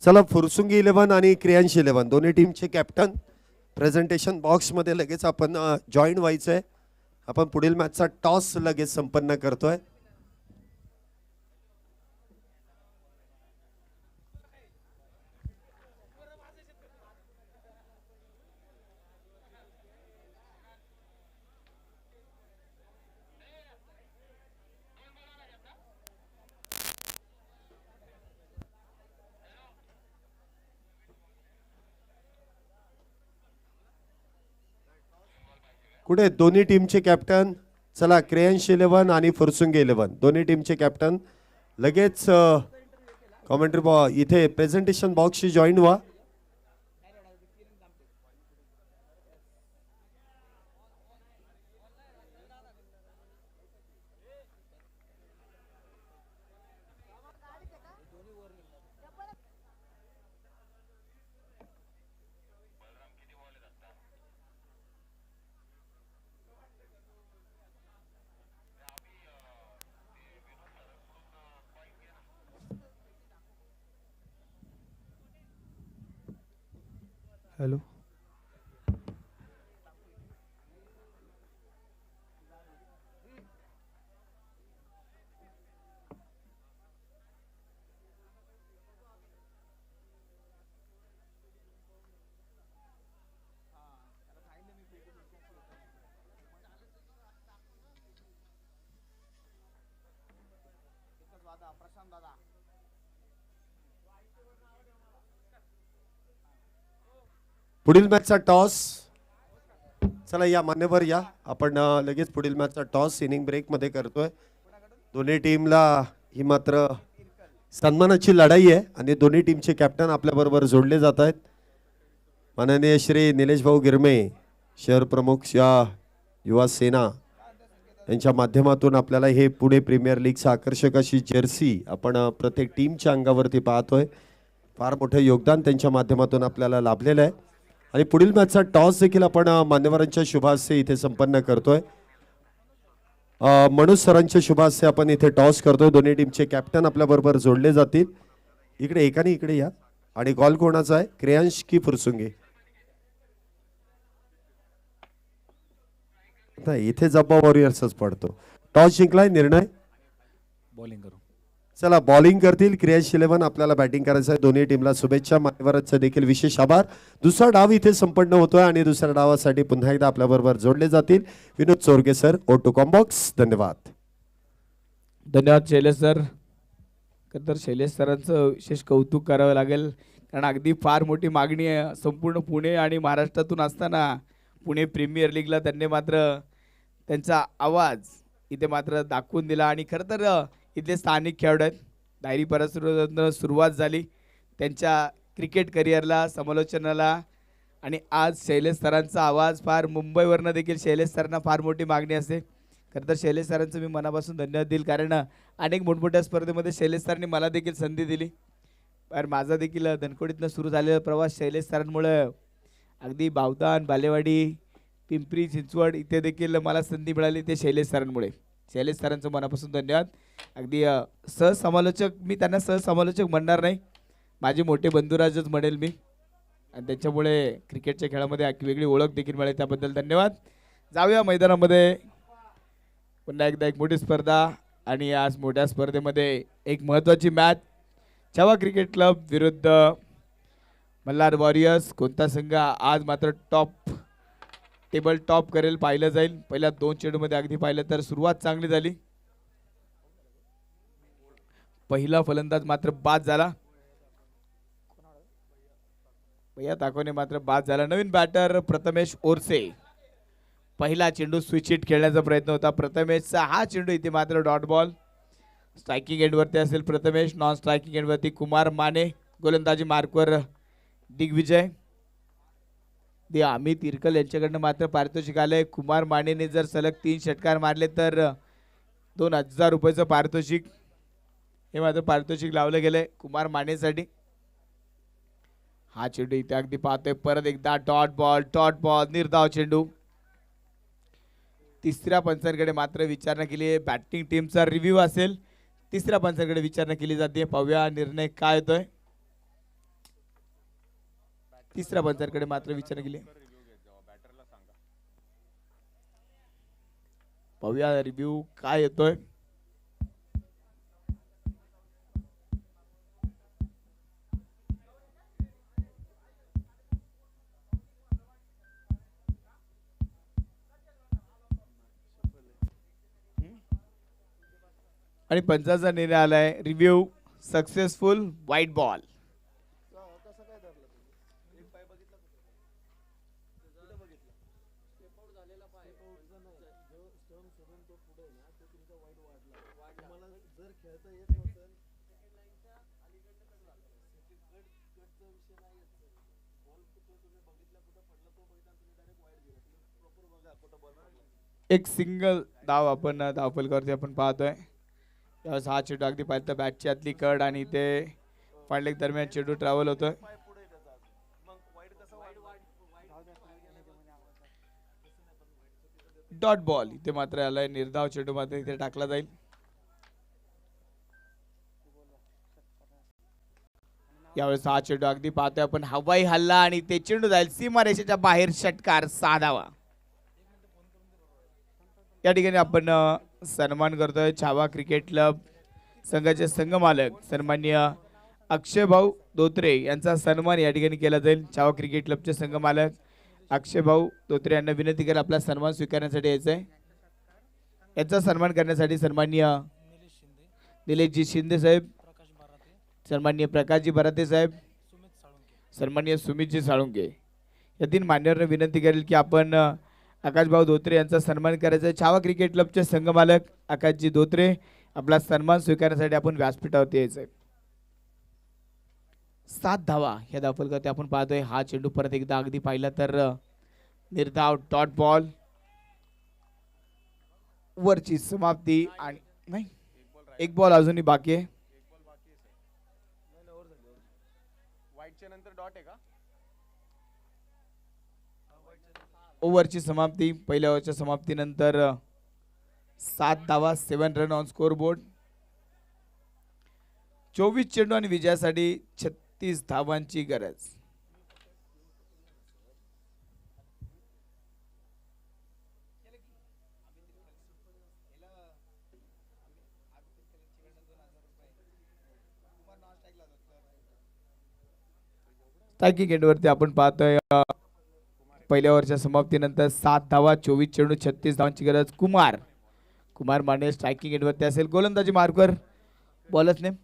चला फुरसुंगी 11 आणि क्रियांश 11 दोन्ही टीमचे कॅप्टन प्रेझेंटेशन बॉक्समध्ये लगेच आपण जॉईन व्हायचंय. आपण पुढील मॅचचा टॉस लगेच संपन्न करतोय. कुठे दोन्ही टीमचे कॅप्टन? चला क्रेयन्स 11 आणि फुरसुंगी 11 दोन्ही टीमचे कॅप्टन लगेच कॉमेंट्री इथे प्रेझेंटेशन बॉक्सशी जॉईन व्हा. हॅलो. पुढील मॅचचा टॉस. चला या मान्यवर या. आपण लगेच पुढील मॅचचा टॉस इनिंग ब्रेक मध्ये करतोय. दोन्ही टीमला ही मात्र सन्मानाची लढाई आहे आणि दोन्ही टीमचे कॅप्टन आपल्या बरोबर जोडले जात आहेत. माननीय श्री निलेश भाऊ गिरमे शहर प्रमुख या युवा सेना यांच्या माध्यमातून आपल्याला हे पुणे प्रीमियर लीगचं आकर्षक अशी जर्सी आपण प्रत्येक टीमच्या अंगावरती पाहतोय. फार मोठं योगदान त्यांच्या माध्यमातून आपल्याला लाभलेलं आहे. आणि पुढील मॅचचा टॉस देखील आपण मान्यवरांच्या शुभास्ते इथे संपन्न करतोय. मनोज सरांच्या शुभास्ते आपण इथे टॉस करतोय. दोन्ही टीमचे कॅप्टन आपल्या बरोबर जोडले जातील. इकडे एकाने इकडे या. आणि कॉल कोणाचा आहे? क्रेयांश की फुरसुंगी? इथे जब्बा वॉरियर्सच पडतो. टॉस जिंकलाय. निर्णय बॉलिंग करू. चला बॉलिंग करतील क्रियांश 11. आपल्याला बॅटिंग करायचं आहे. दोन्ही टीमला शुभेच्छा. मान्यवरांचे देखील विशेष आभार. दुसरा डाव इथे संपन्न होतोय आणि दुसऱ्या डावासाठी पुन्हा एकदा आपल्या बरोबर जोडले जातील विनोद चोरगे सर. O2 combox. धन्यवाद. धन्यवाद शैलेश सर. तर शैलेश सरांचं विशेष कौतुक करावं लागेल कारण अगदी फार मोठी मागणी आहे संपूर्ण पुणे आणि महाराष्ट्रातून असताना पुणे प्रीमियर लीगला त्यांनी मात्र त्यांचा आवाज इथे मात्र दाखवून दिला. आणि खरं तर इथले स्थानिक खेळाडू आहेत. डायरी परस्परातून सुरुवात झाली त्यांच्या क्रिकेट करिअरला समालोचनाला आणि आज शैलेश सरांचा आवाज फार मुंबईवरनं देखील शैलेश सरांना फार मोठी मागणी असते. खरं तर शैलेश सरांचं मी मनापासून धन्यवाद देईल कारण अनेक मोठमोठ्या स्पर्धेमध्ये शैलेश सरांनी मला देखील संधी दिली. पण माझा देखील धनकोडीतनं सुरू झालेला प्रवास शैलेश सरांमुळं अगदी बावदान बालेवाडी पिंपरी चिंचवड इथे देखील मला संधी मिळाली ते शैलेश सरांमुळे. शैलेश सरांचं मनापासून धन्यवाद. अगदी सहसमालोचक मी त्यांना सहसमालोचक म्हणणार नाही माझे मोठे बंधुराजच म्हणेल मी आणि त्याच्यामुळे क्रिकेटच्या खेळामध्ये वेगळी ओळख देखील मिळेल त्याबद्दल धन्यवाद. जाऊया मैदानामध्ये. पुन्हा एकदा एक मोठी स्पर्धा आणि आज मोठ्या स्पर्धेमध्ये एक महत्त्वाची मॅच. छावा क्रिकेट क्लब विरुद्ध मल्हार वॉरियर्स. कोणता संघ आज मात्र टेबल टॉप करेल पाहिलं जाईल. पहिल्या 2 चेंडूमध्ये अगदी पाहिलं तर सुरुवात चांगली झाली. पहिला फलंदाज मात्र बाद झाला. भैया ताकोने मात्र बाद झाला. नवीन बॅटर प्रथमेश ओरसे. पहिला चेंडू स्विच हिट खेळण्याचा प्रयत्न होता प्रथमेशचा. हा चेंडू इथे मात्र डॉट बॉल. स्ट्रायकिंग एंडवरती असेल प्रथमेश. नॉन स्ट्रायकिंग एंडवरती कुमार माने. गोलंदाजी मार्कवर दिग्विजय. अमित इरकल यांच्याकडनं मात्र पारितोषिक आलंय. कुमार मानेने जर सलग 3 षटकार मारले तर 2000 रुपयाचं पारितोषिक हे मात्र पारितोषिक लावलं गेलंय कुमार मानेसाठी. हा चेंडू इथे अगदी पाहतोय परत एकदा डॉट बॉल निर्धाव चेंडू. तिसऱ्या पंचांकडे मात्र विचारणा केली आहे. बॅटिंग टीमचा रिव्ह्यू असेल. तिसऱ्या पंचांकडे विचारणा केली जाते. पाहूया निर्णय काय होतोय. तिसऱ्या पंचांकडे मात्र विचार केले. पाहूया रिव्ह्यू काय येतोय. आणि पंचाचा निर्णय आलाय रिव्ह्यू सक्सेसफुल व्हाईट बॉल. एक सिंगल धाव आपण धावफलकावरती आपण पाहतोय. त्यावेळेस हा चेंडू अगदी पाहिलं तर बॅटची आतली कड आणि ते फाईट दरम्यान चेंडू ट्रॅव्हल होतोय. डॉट बॉल इथे मात्र आलाय. निर्धाव चेंडू मात्र इथे टाकला जाईल. यावेळेस हा चेंडू अगदी पाहतोय आपण हवाई हल्ला आणि ते चेंडू जाईल सीमारेषेच्या बाहेर. षटकार 6 धावा. या ठिकाणी आपण सन्मान करतोय छावा क्रिकेट क्लब संघाचे संघमालक सन्माननीय अक्षय भाऊ धोत्रे यांचा सन्मान या ठिकाणी केला जाईल. छावा क्रिकेट क्लबचे संघमालक अक्षय भाऊ धोत्रे यांना विनंती करेल आपला सन्मान स्वीकारण्यासाठी यायचंय. याचा सन्मान करण्यासाठी सन्माननीय निलेशजी शिंदे साहेब, सन्माननीय प्रकाशजी बराते साहेब, सन्माननीय सुमितजी साळुंके या तीन मान्यवरांना विनंती करेल की आपण आकाशभाऊ धोत्रे यांचा सन्मान करायचा आहे. छावा क्रिकेट क्लबचे संघमालक आकाशजी धोत्रे आपला सन्मान स्वीकारण्यासाठी आपण व्यासपीठावरती यायचंय. 7 धावा ह्या धावफलकावरती आपण पाहतोय. हा चेंडू परत एकदा अगदी पाहिला तर निर्धाव डॉट बॉल. वरची समाप्ती आणि नाही एक बॉल अजूनही बाकी आहे. ओव्हरची समाप्ती. पहिल्या ओव्हरच्या समाप्तीनंतर 7 धावा 7 रन ऑन स्कोर बोर्ड. 24 चेंडू आणि विजयासाठी 36 धावांची गरज. स्ट्रायकिंग एंडवरती आपण पाहतोय पहिल्या ओव्हरच्या समाप्तीनंतर 7 धावा 24 चेंडू 36 धावांची गरज. कुमार माने स्ट्रायकिंग एंडवरती असेल. गोलंदाजी मार्कवर बॉलच नेम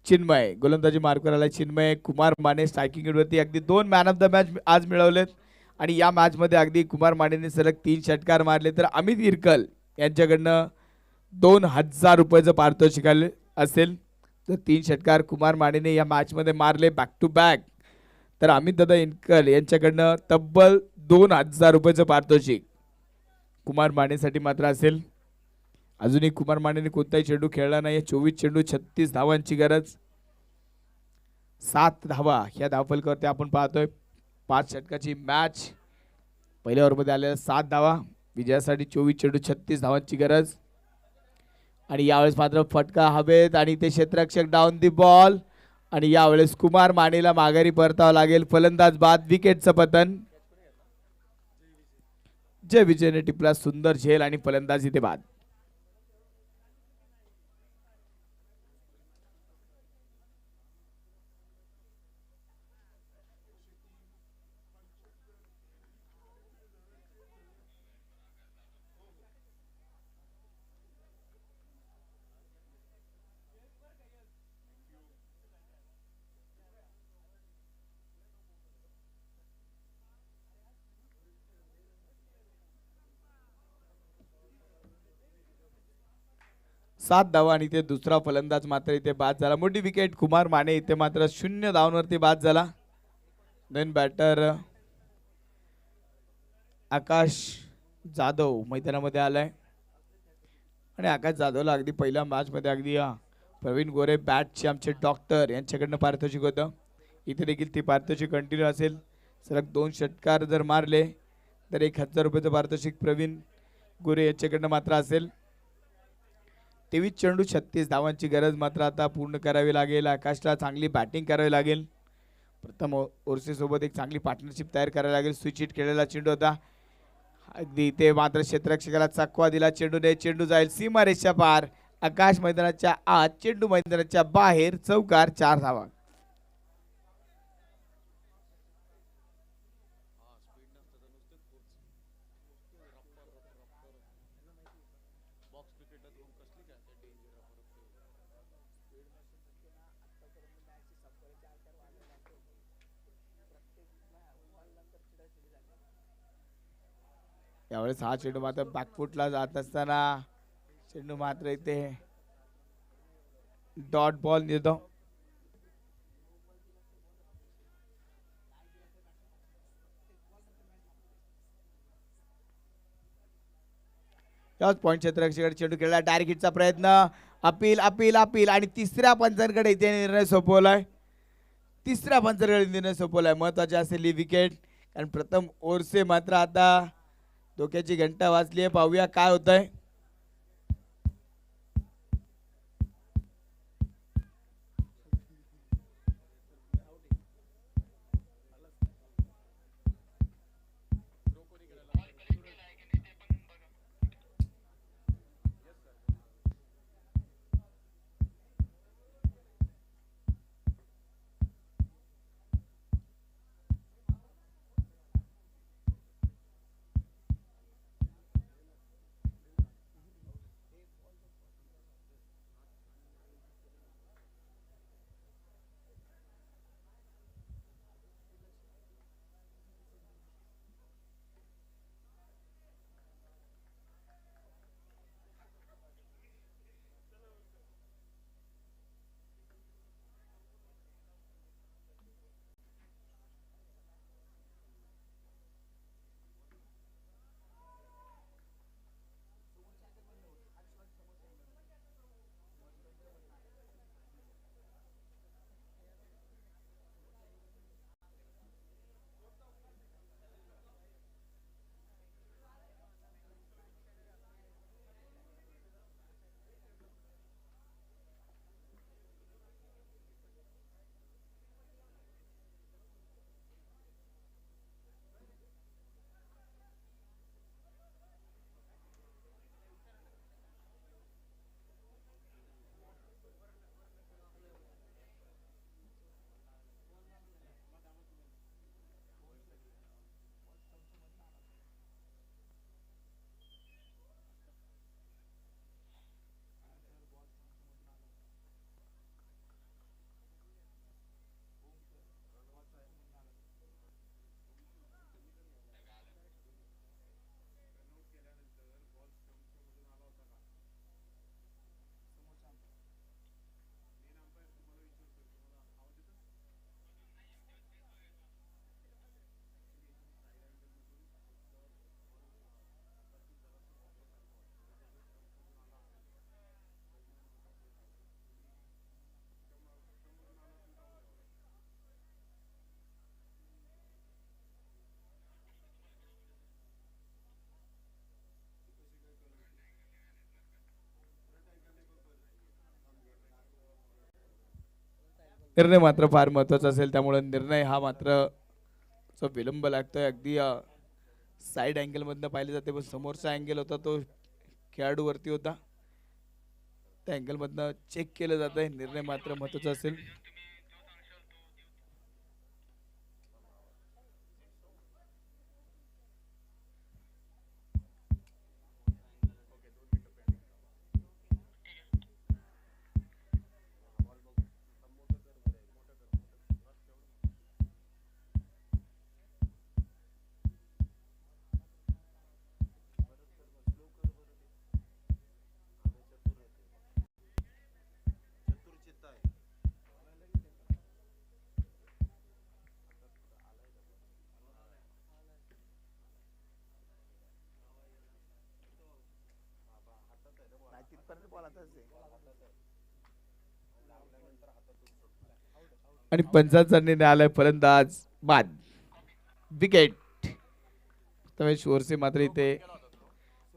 चिन्मय. गोलंदाजी मार्कवर आला चिन्मय. कुमार माने स्ट्रायकिंग एंडवरती. अगदी 2 मॅन ऑफ द मॅच आज मिळवलेत आणि या मॅच मध्ये अगदी कुमार मानेने सलग 3 षटकार मारले तर अमित इरकल यांच्याकडनं 2000 रुपयाचं पारितोषिक असेल. तर 3 षटकार कुमार मानेने या मॅच मध्ये मारले बॅक टू बॅक तर अमित दादा इनकल यांच्याकडनं तब्बल 2000 रुपयाचं पारितोषिक कुमार मानेसाठी मात्र असेल. अजूनही कुमार मानेने कोणताही चेंडू खेळला नाही. 24 चेंडू 36 धावांची गरज. 7 धावा ह्या धावफलकावरती आपण पाहतोय. 5 षटकाची मॅच. पहिल्या ओव्हरमध्ये आलेल्या 7 धावा विजयासाठी 24 चेंडू 36 धावांची गरज. आणि यावेळेस मात्र फटका हवेत आणि ते क्षेत्ररक्षक डाऊन दी बॉल आणि यावेळेस कुमार मानेला माघारी परतावं लागेल. फलंदाज बाद. विकेटचं पतन. जय विजयने टिपला सुंदर झेल आणि फलंदाजी ते बाद. सात धावा आणि ते दुसरा फलंदाज मात्र इथे बाद झाला. मोठी विकेट. कुमार माने इथे मात्र 0 धावांवरती बाद झाला. नवीन बॅटर आकाश जाधव मैदानामध्ये आलाय आणि आकाश जाधवला अगदी पहिल्या मॅच मध्ये अगदी प्रवीण गोरे बॅटचे आमचे डॉक्टर यांच्याकडनं पारितोषिक होतं. इथे देखील ती पारितोषिक कंटिन्यू असेल. सलग 2 षटकार जर मारले तर 1000 रुपयाचं पारितोषिक प्रवीण गोरे यांच्याकडनं मात्र असेल. 23 चेंडू 36 धावांची गरज मात्र आता पूर्ण करावी लागेल. आकाशला चांगली बॅटिंग करावी लागेल. प्रथम ओरसे सोबत एक चांगली पार्टनरशिप तयार करायला लागेल. स्विच हिट केलेला चेंडू होता. अगदी इथे मात्र क्षेत्ररक्षकाला चकवा दिला चेंडूने. चेंडू जाईल सीमारेषा पार. आकाश मैदानाच्या आत, चेंडू मैदानाच्या बाहेर. चौकार, 4 धावा. यावेळेस हा चेंडू मात्र बॅकफुटला जात असताना चेंडू मात्र इथे डॉट बॉल निर्धाव. त्याच पॉइंट क्षेत्ररक्षकाकडे चेंडू खेळला. डायरेक्ट हिटचा प्रयत्न. अपील अपील अपील आणि तिसऱ्या पंचांकडे इथे निर्णय सोपवलाय. तिसऱ्या पंचांकडे निर्णय सोपवलाय. महत्वाची असेल ही विकेट, कारण प्रथम ओरसे मात्र आता डोक्याची घंटा वाजली आहे. पाहूया काय होतंय. निर्णय मात्र फार महत्वाचा असेल, त्यामुळे निर्णय हा मात्र जो विलंब लागतोय. अगदी साईड अँगल मधनं पाहिले जाते, पण समोरचा अँगल होता तो खेळाडूवरती होता. त्या अँगल मधनं चेक केलं जात आहे. निर्णय मात्र महत्वाचा असेल. आणि पंचांचा निर्णय आलाय फलंदाज बाद. विकेट. तवेश ओरसे मात्र इथे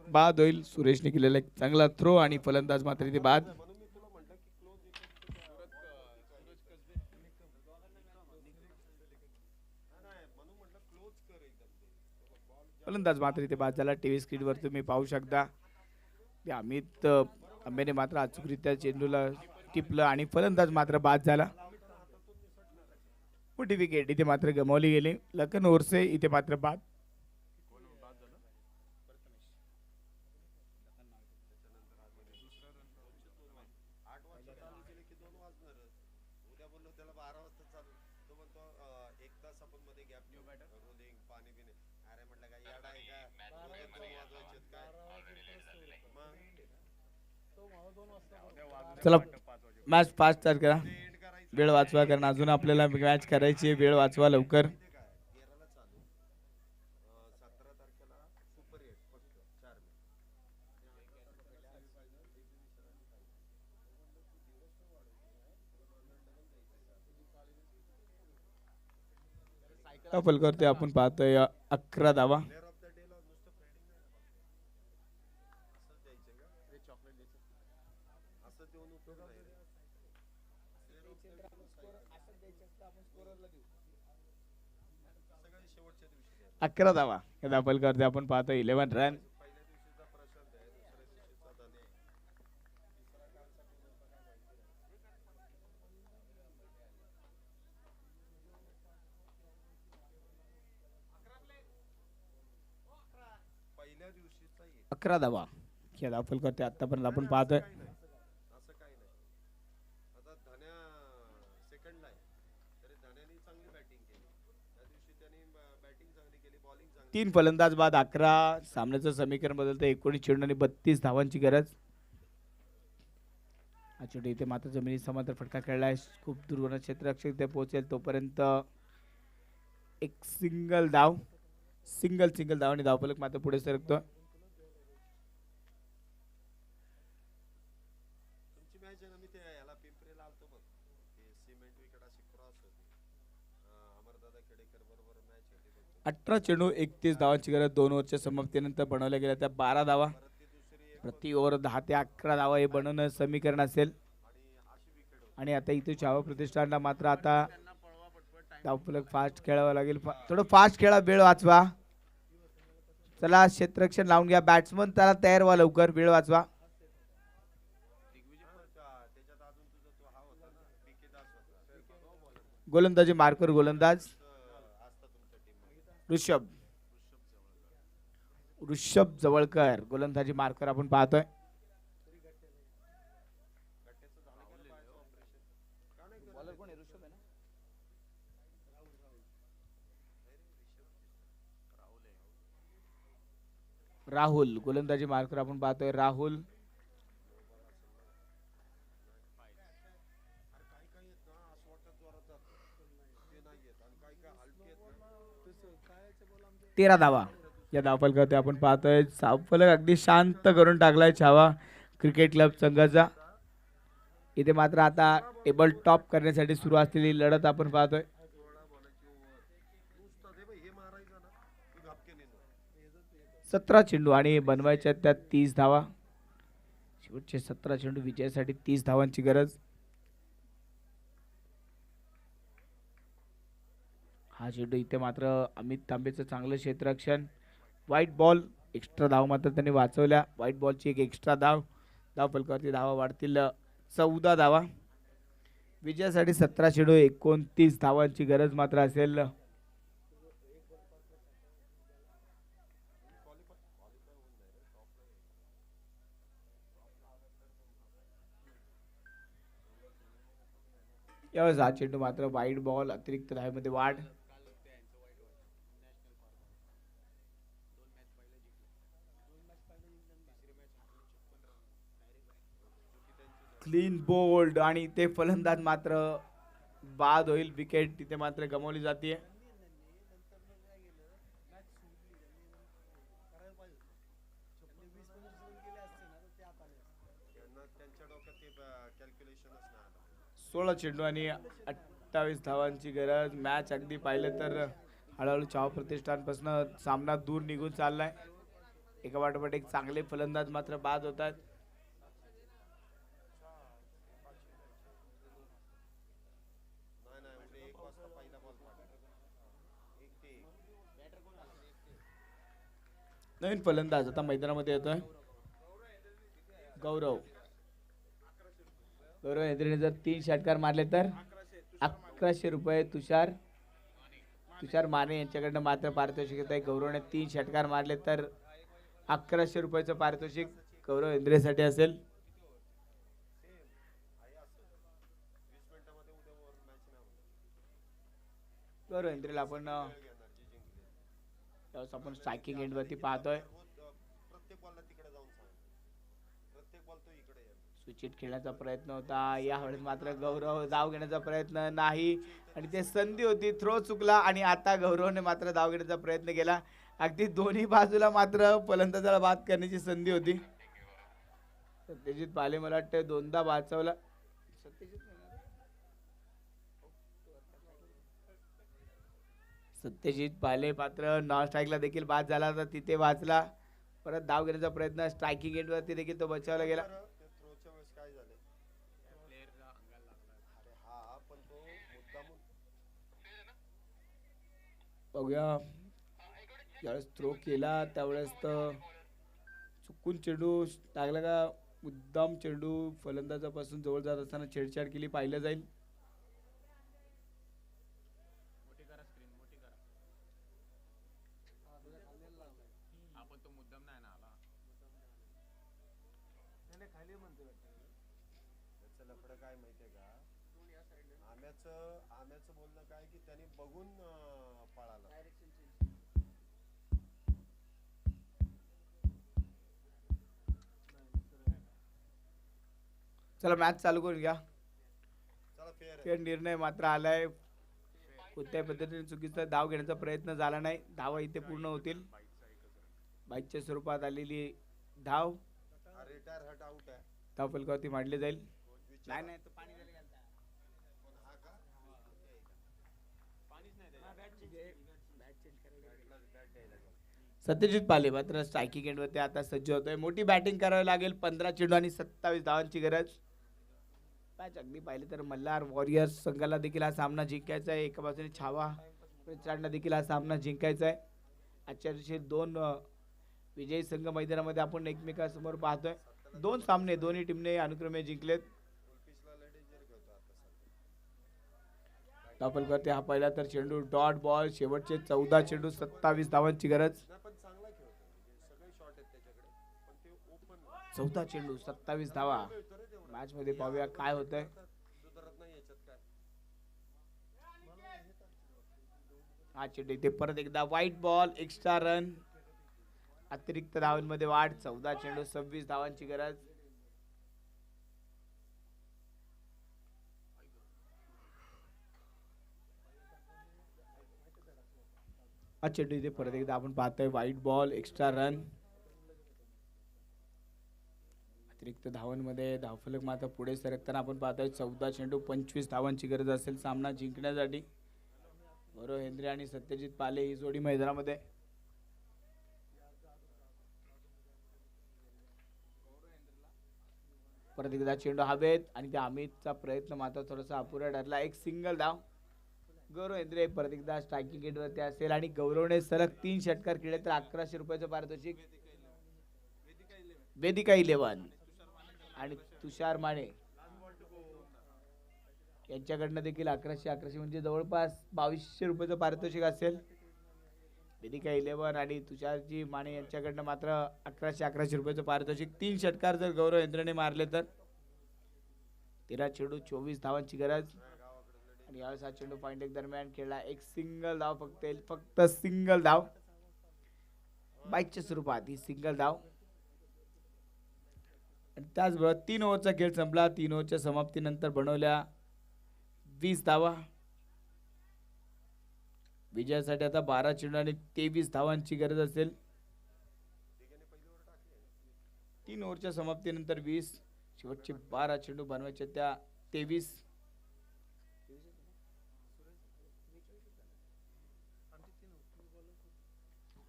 बाद होईल. सुरेशने केलेला एक चांगला थ्रो आणि फलंदाज मात्र इथे बाद. फलंदाज मात्र इथे बाद झाला. टीव्ही स्क्रीनवर तुम्ही पाहू शकता ते अमित आंबेने मात्र अचूकरित्या चेंडूला टिपलं आणि फलंदाज मात्र बाद झाला. मोठी विकेट इथे मात्र गमावली गेली. लखन ओरसे इथे मात्र बाद. चला मॅच फास्ट स्टार्ट करा. वेळ वाचवा कारण अजून आपल्याला मॅच करायची. वेळ वाचवा लवकर. सफल करते आपण पाहतोय 11 धावा. अकरा धावा हे दाखल करते आपण पाहतो 11 रन. अकरा धावा हे दाखल करते आतापर्यंत आपण पाहतोय. तीन फलंदाज बाद 11. सामन्याचं समीकरण बदलतं. 19 चेंडू आणि 32 धावांची गरज. चेंडू इथे मात्र जमिनी समांतर फटका खेळलाय. खूप दूरवरून क्षेत्ररक्षक ते पोहोचेल तोपर्यंत एक सिंगल धाव धाव आणि धावफलक मात्र पुढे सरकतो. अठरा चेंडू 31 धावांची गरज. 2 ओव्हरच्या समाप्तीनंतर बनवल्या गेल्या त्या 12 धावा. प्रति ओव्हर 10 ते 11 धावा हे बनवणं समीकरण असेल. आणि आता इथे छावा प्रतिष्ठानला मात्र आता धावफलक फास्ट खेळावं लागेल. थोडं फास्ट खेळा. वेळ वाचवा. चला क्षेत्ररक्षण लावून घ्या. बॅट्समन त्याला तयार व्हा लवकर. वेळ वाचवा. गोलंदाजी मार्कर गोलंदाज ऋषभ जवळकर गोलंदाजी मार्कर आपण पाहतोय. राहुल गोलंदाजी मार्कर आपण पाहतोय. राहुल तेरा धावा या धावफलकावरती आपण पाहतोय. धावफलक अगदी शांत करून टाकलाय छावा क्रिकेट क्लब संघाचा. इथे मात्र आता टेबल टॉप करण्यासाठी सुरू असलेली लढत आपण पाहतोय. 17 चेंडू आणि बनवायच्या त्या 30 धावा. शेवटचे 17 चेंडू विजयासाठी 30 धावांची गरज. हा चेंडू इथे मात्र अमित तांबेचं चांगलं क्षेत्ररक्षण. व्हाईट बॉल एक्स्ट्रा धाव मात्र त्यांनी वाचवल्या. व्हाईट बॉलची एक एक्स्ट्रा धाव. धावफलकावरती धावा वाढतील 14 धावा. विजयासाठी 17 चेंडू 29 धावांची गरज मात्र असेल. यावेळेस हा चेंडू मात्र वाईड बॉल अतिरिक्त धावेमध्ये वाढ. क्लीन बोल्ड आणि ते फलंदाज मात्र बाद होईल. विकेट तिथे मात्र गमावली जाते. सोळा चेंडू आणि 28 धावांची गरज. मॅच अगदी पाहिलं तर हळूहळू छावा प्रतिष्ठानपासून सामना दूर निघून चाललाय. एका पाठोपाठ एक चांगले फलंदाज मात्र बाद होतात. नवीन फलंदाज आता मैदानामध्ये येतोय गौरव. गौरव हेंद्रेने जर 3 षटकार मारले तर 1100 रुपये तुषार माने यांच्याकडनं मात्र पारितोषिक येत आहे. गौरवने 3 षटकार मारले तर 1100 रुपयाचं पारितोषिक गौरव हेंद्रेसाठी असेल. गौरव हेंद्रेला आपण स्ट्रायकिंग एंड वरती पाहतोय. सूचित खेळण्याचा प्रयत्न होता, यावेळेस मात्र गौरव धाव घेण्याचा प्रयत्न नाही आणि ते संधी होती, थ्रो चुकला आणि आता गौरवने मात्र धाव घेण्याचा प्रयत्न केला. अगदी दोन्ही बाजूला मात्र फलंदाजाला बाद करण्याची संधी होती. सत्यजित पाले मला वाटतं दोनदा वाचवला. सत्यजित पाले मात्र नॉन स्ट्राईकला देखील बाद झाला तर तिथे वाचला. परत धाव घेण्याचा प्रयत्न स्ट्रायकिंग एंड वरती देखील तो बचावला गेला. बघूया ज्यावेळेस थ्रो केला त्यावेळेस तर चुकून चेंडू टाकला का मुद्दाम चेंडू फलंदाजापासून जवळ जात असताना छेडछाड केली पाहिलं जाईल. काय माहितीये का आम्याचं बोलणं काय की त्यांनी बघून पळाला. चला मॅच चालू करून घ्या. फेर निर्णय मात्र आलाय. कोणत्याही पद्धतीने चुकीचा धाव घेण्याचा प्रयत्न झाला नाही. धावा इथे पूर्ण होतील. बाईकच्या स्वरूपात आलेली धाव धाव फलकावरती मांडली जाईल. नाही तो पाणी सत्यजित पाले मात्र स्ट्रायकिंग एंड वरती आता सज्ज होतोय. मोठी बॅटिंग करावी लागेल. 15 चेंडू आणि 27 धावांची गरज. मॅच अगदी पाहिले तर मल्हार वॉरियर्स संघाला देखील हा सामना जिंकायचा आहे. एका बाजूने छावा मित्रांना देखील हा सामना जिंकायचा आहे. आजच्या दिवशी 2 विजयी संघ मैदानामध्ये आपण एकमेकांसमोर पाहतोय. 2 सामने दोन्ही टीमने अनुक्रमे जिंकलेत. धावफलकावरती हा पहिला तर चेंडू डॉट बॉल. शेवटचे 14 चेंडू 27 धावांची गरज. 14 चेंडू 27 धावा. मॅच मध्ये पाहूया काय होतंय. हा चेंडू इथे परत एकदा व्हाईट बॉल. Extra run. अतिरिक्त धावांमध्ये वाढ. 14 चेंडू 26 धावांची गरज. हा चेंडू इथे परत एकदा आपण पाहतोय व्हाईट बॉल. Extra run. अतिरिक्त धावांमध्ये धावफलक मात्र पुढे सरकताना आपण पाहतोय. 14 चेंडू 25 धावांची गरज असेल सामना जिंकण्यासाठी. गौरव हेंद्रे आणि सत्यजित पाले ही जोडी मैदानामध्ये. परत एकदा चेंडू हवेत आणि त्या अमितचा प्रयत्न मात्र थोडासा अपुरा ठरला. एक सिंगल धाव. गौरव हेंद्रे परत एकदा स्ट्रायकिंग एंड वरती असेल आणि गौरवने सलग 3 षटकार केले तर 1100 रुपयाचं पारितोषिक. वेदिका 11 आणि तुषार माने यांच्याकडनं देखील 1100 म्हणजे जवळपास 2200 रुपयाचं पारितोषिक असेल. वेदिका 11 आणि तुषारजी माने यांच्याकडनं मात्र 1100 रुपयाचं पारितोषिक. 3 षटकार जर गौरव हेंद्रेने मारले तर 13 चेंडू 24 धावांची गरज. आणि यावेळेस हा चेंडू पॉइंट एक दरम्यान खेळला. एक सिंगल धाव फक्त सिंगल धाव. बाईकच्या स्वरूपात ही सिंगल धाव. आणि त्याचबरोबर 3 ओव्हरचा खेळ संपला. 3 ओव्हरच्या समाप्तीनंतर बनवल्या 20 धावा. विजयासाठी आता 12 चेंडू आणि 23 धावांची गरज असेल. 3 ओव्हरच्या समाप्तीनंतर 20. शेवटचे 12 चेंडू बनवायचे त्या 23.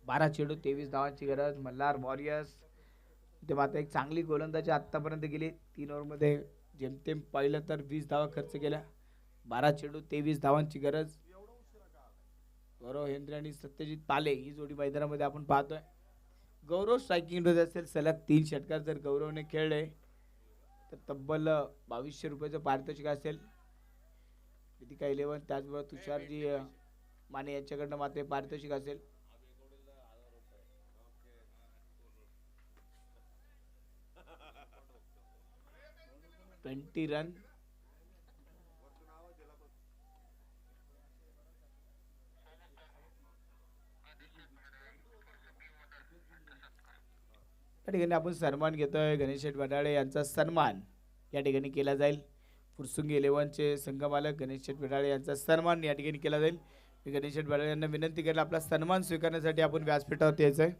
12 चेंडू 23 धावांची गरज. मल्हार वॉरियर्स ते मात्र एक चांगली गोलंदाजी आतापर्यंत गेली. 3 ओव्हरमध्ये जेमतेम पाहिलं तर 20 धावा खर्च केल्या. 12 चेंडू 23 धावांची गरज. गौरव हेंद्रे आणि सत्यजित पाले ही जोडी मैदानामध्ये आपण पाहतोय. गौरव स्ट्रायकिंग मध्ये असेल सलग 3 षटकार जर गौरवने खेळले तर तब्बल 2200 रुपयाचं पारितोषिक असेल. कृतिका 11 त्याचबरोबर तुषारजी माने यांच्याकडनं मात्र पारितोषिक असेल. 20 रन. या ठिकाणी आपण सन्मान घेतोय. गणेश शेठ वडाळे यांचा सन्मान या ठिकाणी केला जाईल. फुरसुंगी 11 चे संघमालक गणेश शेठ वडाळे यांचा सन्मान या ठिकाणी केला जाईल. मी गणेश शेठ वडाळे यांना विनंती करेल आपला सन्मान स्वीकारण्यासाठी आपण व्यासपीठावर यायचंय.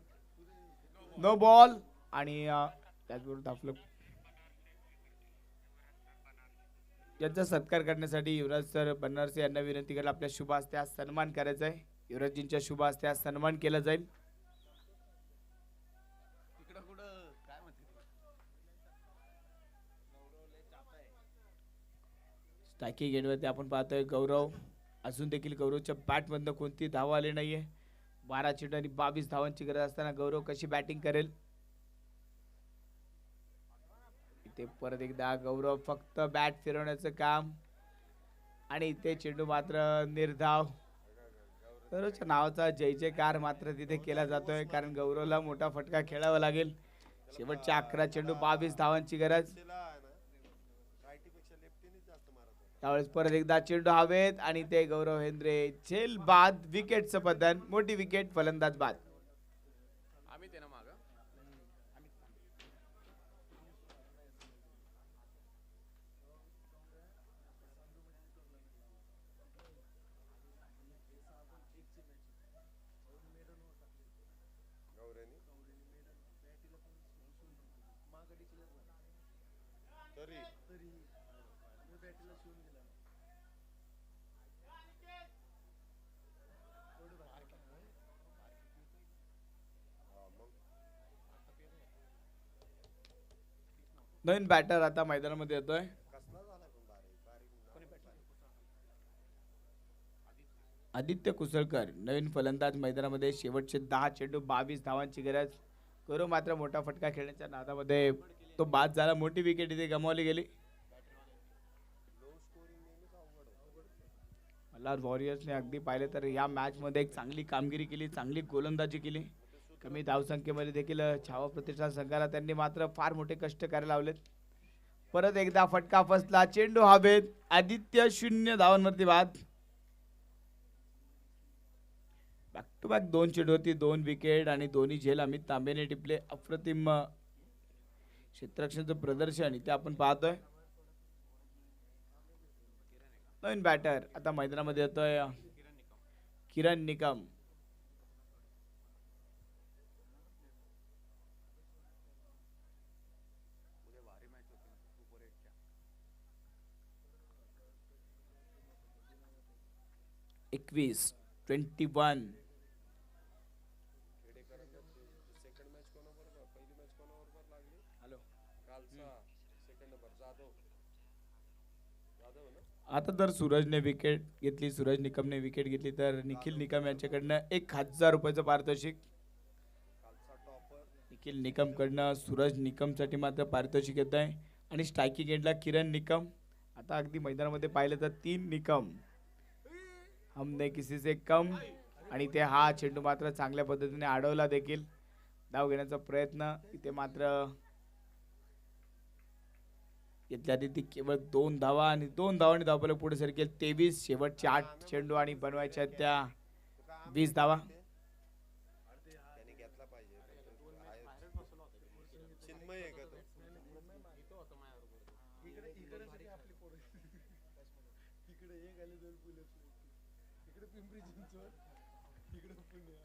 नो बॉल आणि त्याचबरोबर आपलं यांचा सत्कार करण्यासाठी युवराज सर बनारसे यांना विनंती करेल आपल्या शुभ हस्ते सन्मान करायचा आहे. युवराजजींच्या शुभ हस्ते सन्मान केला जाईल. स्ट्रायकिंग एंडवरती आपण पाहतोय गौरव. अजून देखील गौरवच्या बॅटमधनं कोणती धाव आली नाहीये. 12 चेंडू आणि 22 धावांची गरज असताना गौरव कशी बॅटिंग करेल. इथे परत एकदा गौरव फक्त बॅट फिरवण्याचं काम आणि इथे चेंडू मात्र निर्धाव. गौरवच्या नावाचा जय जयकार मात्र तिथे केला जातोय कारण गौरवला मोठा फटका खेळावा लागेल. शेवटच्या 11 चेंडू 22 धावांची गरज. त्यावेळेस परत एकदा चेंडू हवेत आणि ते गौरव हेंद्रे झेल बाद. विकेटचं पतन. मोठी विकेट. फलंदाज बाद. नवीन बॅटर आता मैदानामध्ये येतोय. आदित्य कुसळकर नवीन फलंदाज मैदानामध्ये. शेवटचे 10 चेंडू 22 धावांची गरज. गौरव मात्र मोठा फटका खेळण्याच्या नादामध्ये तो बाद झाला. मोठी विकेट इथे गमावली गेली. मल्हार वॉरियर्सने अगदी पाहिले तर या मॅच मध्ये एक चांगली कामगिरी केली. चांगली गोलंदाजी केली. कमी धावसंख्येमध्ये देखील छावा प्रतिष्ठान संघाला त्यांनी मात्र फार मोठे कष्ट करायला लावलेत. परत एकदा फटका फसला. चेंडू हवेत. आदित्य 0 धावांवरती बाद. बॅक टू बॅक 2 चेंडू होती 2 विकेट आणि दोन्ही झेल अमित तांबेने टिपले. अप्रतिम क्षेत्ररक्षणाचं प्रदर्शन इथे आपण पाहतोय. नवीन बॅटर आता मैदानामध्ये येतोय किरण निकम. एकवीस 21. आता तर सूरजने विकेट घेतली. सूरज निकमने विकेट घेतली तर निखिल निकम यांच्याकडनं 1000 रुपयाचं पारितोषिक. निखिल निकम कडनं सूरज निकम साठी मात्र पारितोषिक येत आहे. आणि स्ट्रायकिंग एंडला किरण निकम. आता अगदी मैदानामध्ये पाहिलं तर 3 निकम. हमने किसी से कम. आणि ते हा चेंडू मात्र चांगल्या पद्धतीने अडवला देखील. धाव घेण्याचा प्रयत्न इथे मात्र घेतल्या ती केवळ 2 धावा आणि 2 धावांनी धावपल पुढे सरकेल. 23. शेवटचे 8 चेंडू आणि बनवायच्या त्या 20 धावा.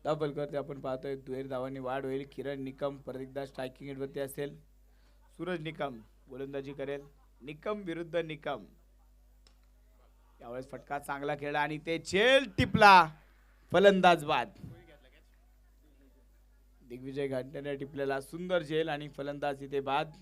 डबल करते आपण पाहतोय. दुहेरी धावांनी वाढ होईल. किरण निकम परत एकदा स्ट्रायकिंग एंडवरती असेल. सूरज निकम गोलंदाजी करेल. निकम विरुद्ध निकम. यावेळेस फटका चांगला खेळला आणि ते झेल टिपला. फलंदाज बाद. दिग्विजय घाटनेने टिपलेला सुंदर झेल आणि फलंदाज इथे बाद.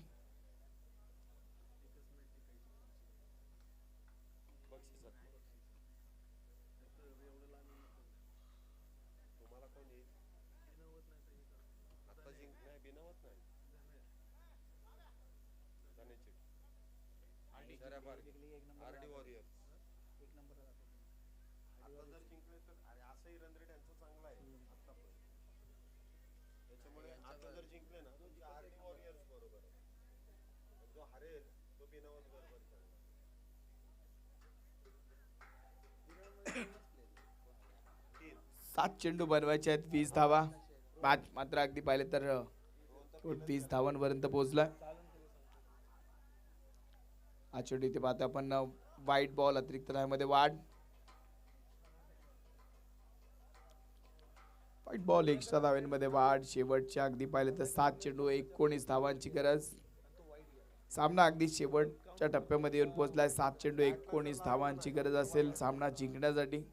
सात चेंडू बनवायचे आहेत, 20 धावा. मॅच मात्र अगदी पाहिले तर 20 धावांपर्यंत पोहोचला. हा चेंडू इथे पाहतो आपण वाईट बॉल, अतिरिक्त धावेमध्ये वाढ. वाईट बॉल, एक्स्ट्रा धावांमध्ये वाढ. शेवटच्या अगदी पाहिले तर 7 चेंडू 19 धावांची गरज. सामना अगदी शेवटच्या टप्प्यामध्ये येऊन पोहोचलाय. 7 चेंडू 19 धावांची गरज असेल सामना जिंकण्यासाठी.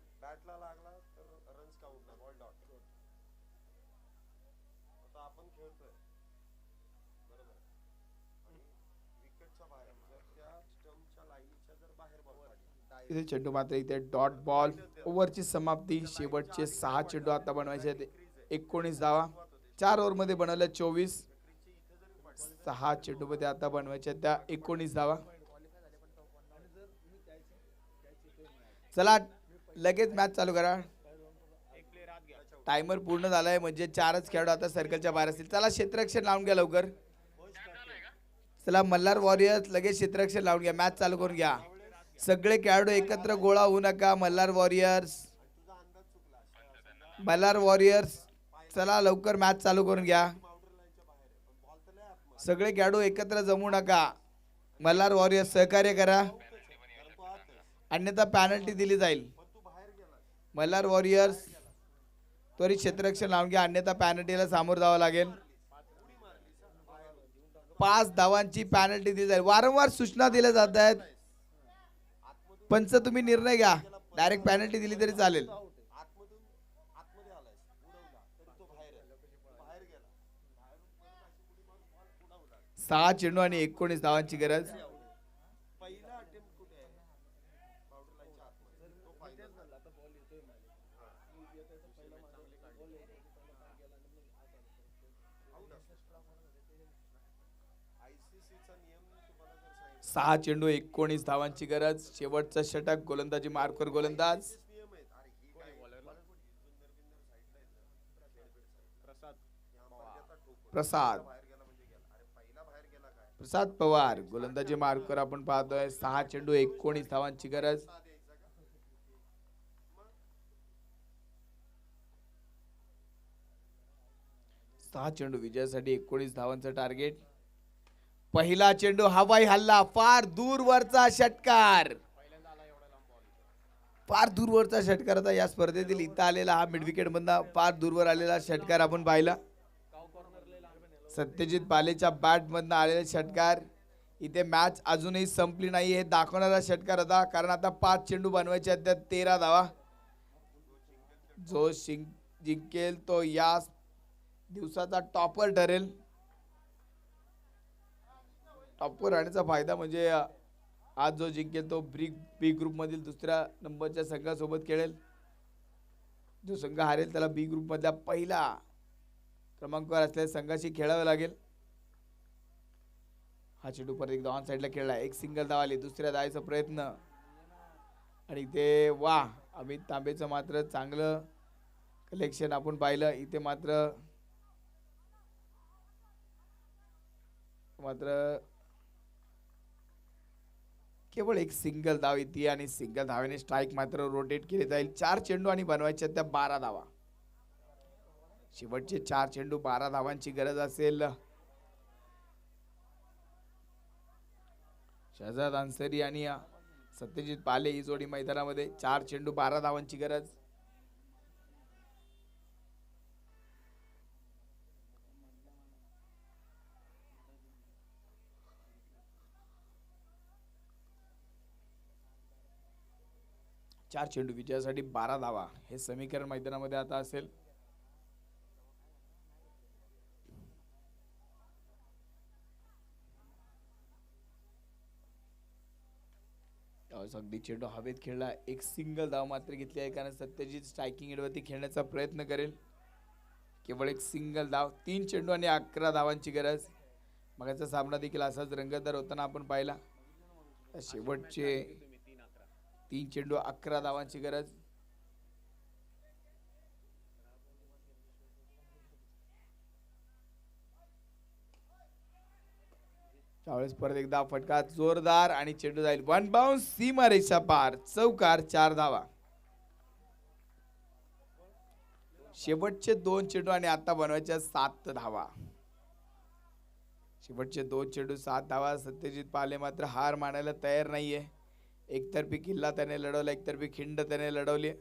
इथे चेंडू मात्र इथे डॉट बॉल. ओव्हरची समाप्ती. शेवटचे 6 चेंडू आता बनवायचे आहेत. 19 धावा 4 ओव्हर मध्ये बनवल्या 24. 6 चेंडू मध्ये आता बनवायच्या त्या 19 धावा. चला लगेच मॅच चालू करा. टायमर पूर्ण झालाय म्हणजे 4च खेळाडू आता सर्कलच्या बाहेर असतील. चला क्षेत्ररक्षण लावून घ्या लवकर. चला मल्हार वॉरियर्स लगेच क्षेत्ररक्षण लावून घ्या. मॅच चालू करून घ्या. सगळे खेळाडू एकत्र गोळा होऊ नका. मल्हार वॉरियर्स, मल्हार वॉरियर्स चला लवकर मॅच चालू करून घ्या. सगळे खेळाडू एकत्र जमू नका. मल्हार वॉरियर्स सहकार्य करा, अन्यथा पॅनल्टी दिली जाईल. मल्हार वॉरियर्स त्वरित क्षेत्ररक्षण लावून घ्या, अन्यथा पॅनल्टीला सामोरं जावं लागेल. 5 धावांची पॅनल्टी दिली जाईल. वारंवार सूचना दिल्या जात आहेत. पंच तुम्ही निर्णय घ्या. डायरेक्ट पॅनल्टी दिली तरी चालेल. 6 चेंडू आणि 19 धावांची गरज. सहा चेंडू 19 धावांची गरज. शेवटचा षटक. गोलंदाजी मार्कवर गोलंदाज प्रसाद पवार. गोलंदाजी मार्कवर आपण पाहतोय. 6 चेंडू 19 धावांची गरज. सहा चेंडू विजयासाठी 19 धावांचं टार्गेट. पहिला चेंडू हवाई हल्ला. फार दूरवरचा षटकार. फार दूरवरचा षटकार. आता या स्पर्धेतील इथं आलेला हा मिड विकेट मधला फार दूरवर आलेला षटकार आपण पाहिला. सत्यजित पालेच्या बॅट मधनं आलेला षटकार. इथे मॅच अजूनही संपली नाही हे दाखवणारा षटकार होता, कारण आता 5 चेंडू बनवायचे आहेत, त्यात 13 धावा. जो जिंकेल तो या दिवसाचा टॉपर ठरेल. टॉपवर राहण्याचा फायदा म्हणजे आज जो जिंकेल तो बी ग्रुप मधील दुसऱ्या नंबरच्या संघासोबत खेळेल. जो संघ हारेल त्याला बी ग्रुप मधल्या पहिला क्रमांकावर असलेल्या संघाशी खेळावे लागेल. हा चेंडू परत एकदा ऑन साइडला खेळला. एक सिंगल धाव आली. दुसऱ्या धावेचा प्रयत्न आणि इथे वा अमित तांबेचं मात्र चांगलं कलेक्शन आपण पाहिलं. इथे मात्र केवळ एक सिंगल धाव येते आणि सिंगल धावेने स्ट्राईक मात्र रोटेट केले जाईल. 4 चेंडू आणि बनवायच्या त्या 12 धावा. शेवटचे 4 चेंडू 12 धावांची गरज असेल. शहजाद अन्सरी आणि सत्यजित पाले ही जोडी मैदानामध्ये. 4 चेंडू 12 धावांची गरज. चार चेंडू विजयासाठी 12 धावा हे समीकरण मैदानामध्ये आता असेल. अगदी चेंडू हवेत खेळला. एक सिंगल धाव मात्र घेतली आहे, कारण सत्यजित स्ट्रायकिंग एडवरती खेळण्याचा प्रयत्न करेल. केवळ एक सिंगल धाव. 3 चेंडू आणि 11 धावांची गरज. मगाचा सामना देखील असाच रंगतदार होताना आपण पाहिला. शेवटचे 3 चेंडू 11 धावांची गरज. त्यावेळेस परत एकदा फटका जोरदार आणि चेंडू जाईल वन बाउन्स सीमा रेषा पार, चौकार, 4 धावा. शेवटचे 2 चेंडू आणि आता बनवायच्या 7 धावा. शेवटचे 2 चेंडू 7 धावा. सत्यजित पाले मात्र हार मानायला तयार नाहीये. एकतर्फी किल्ला त्याने लढवला, एकतर्फी खिंड त्याने लढवली.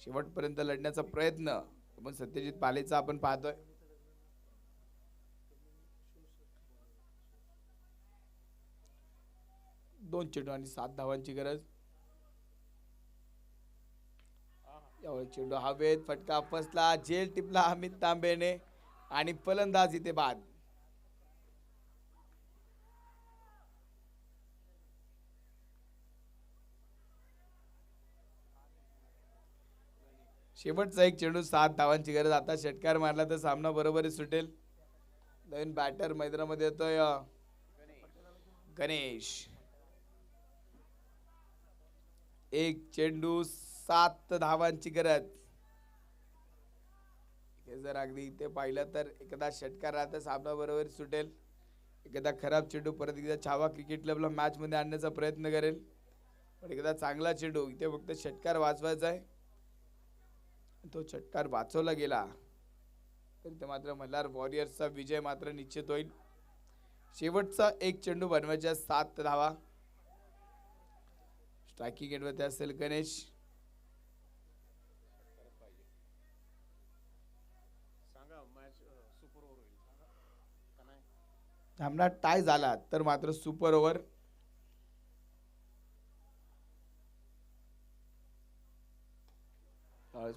शेवटपर्यंत लढण्याचा प्रयत्न पण सत्यजित पालेचा आपण पाहतोय. दोन चेंडू आणि 7 धावांची गरज. यावेळी चेंडू हवेत, फटका फसला, झेल टिपला अमित तांबेने आणि फलंदाज इथे बाद. शेवटचा एक चेंडू 7 धावांची गरज. आता षटकार मारला तर सामना बरोबरच सुटेल. नवीन बॅटर मैदानामध्ये येतोय गणेश. एक चेंडू 7 धावांची गरज. हे जर अगदी इथे पाहिलं तर एकदा षटकार राहता सामना बरोबर सुटेल. एकदा खराब चेंडू परत एकदा छावा क्रिकेट क्लबला मॅच मध्ये आणण्याचा प्रयत्न करेल. पण एकदा चांगला चेंडू इथे फक्त षटकार वाचवायचा आहे. तो षटकार वाचवला गेला तर ते मात्र मल्हार वॉरियर्सचा विजय मात्र निश्चित होईल. शेवटचा एक चेंडू बनवायच्या 7 धावा. स्ट्रायकिंग एंडवरती असेल गणेश. सामना टाय झाला तर मात्र सुपर ओव्हर.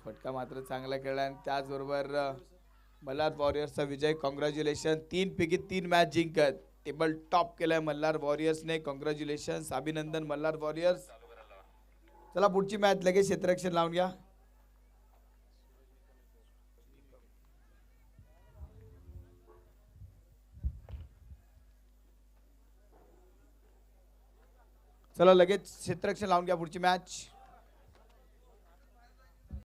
फटका मात्र चांगला खेळला आणि त्याचबरोबर मल्हार वॉरियर्सचा विजय. कॉंग्रॅच्युलेशन. 3 पैकी 3 मॅच जिंकत टेबल टॉप केलाय मल्हार वॉरियर्सने. कॉंग्रॅच्युलेशन, अभिनंदन मल्हार वॉरियर्स. चला पुढची मॅच लगेच क्षेत्ररक्षण लावून घ्या. चला लगेच क्षेत्ररक्षण लावून घ्या पुढची मॅच.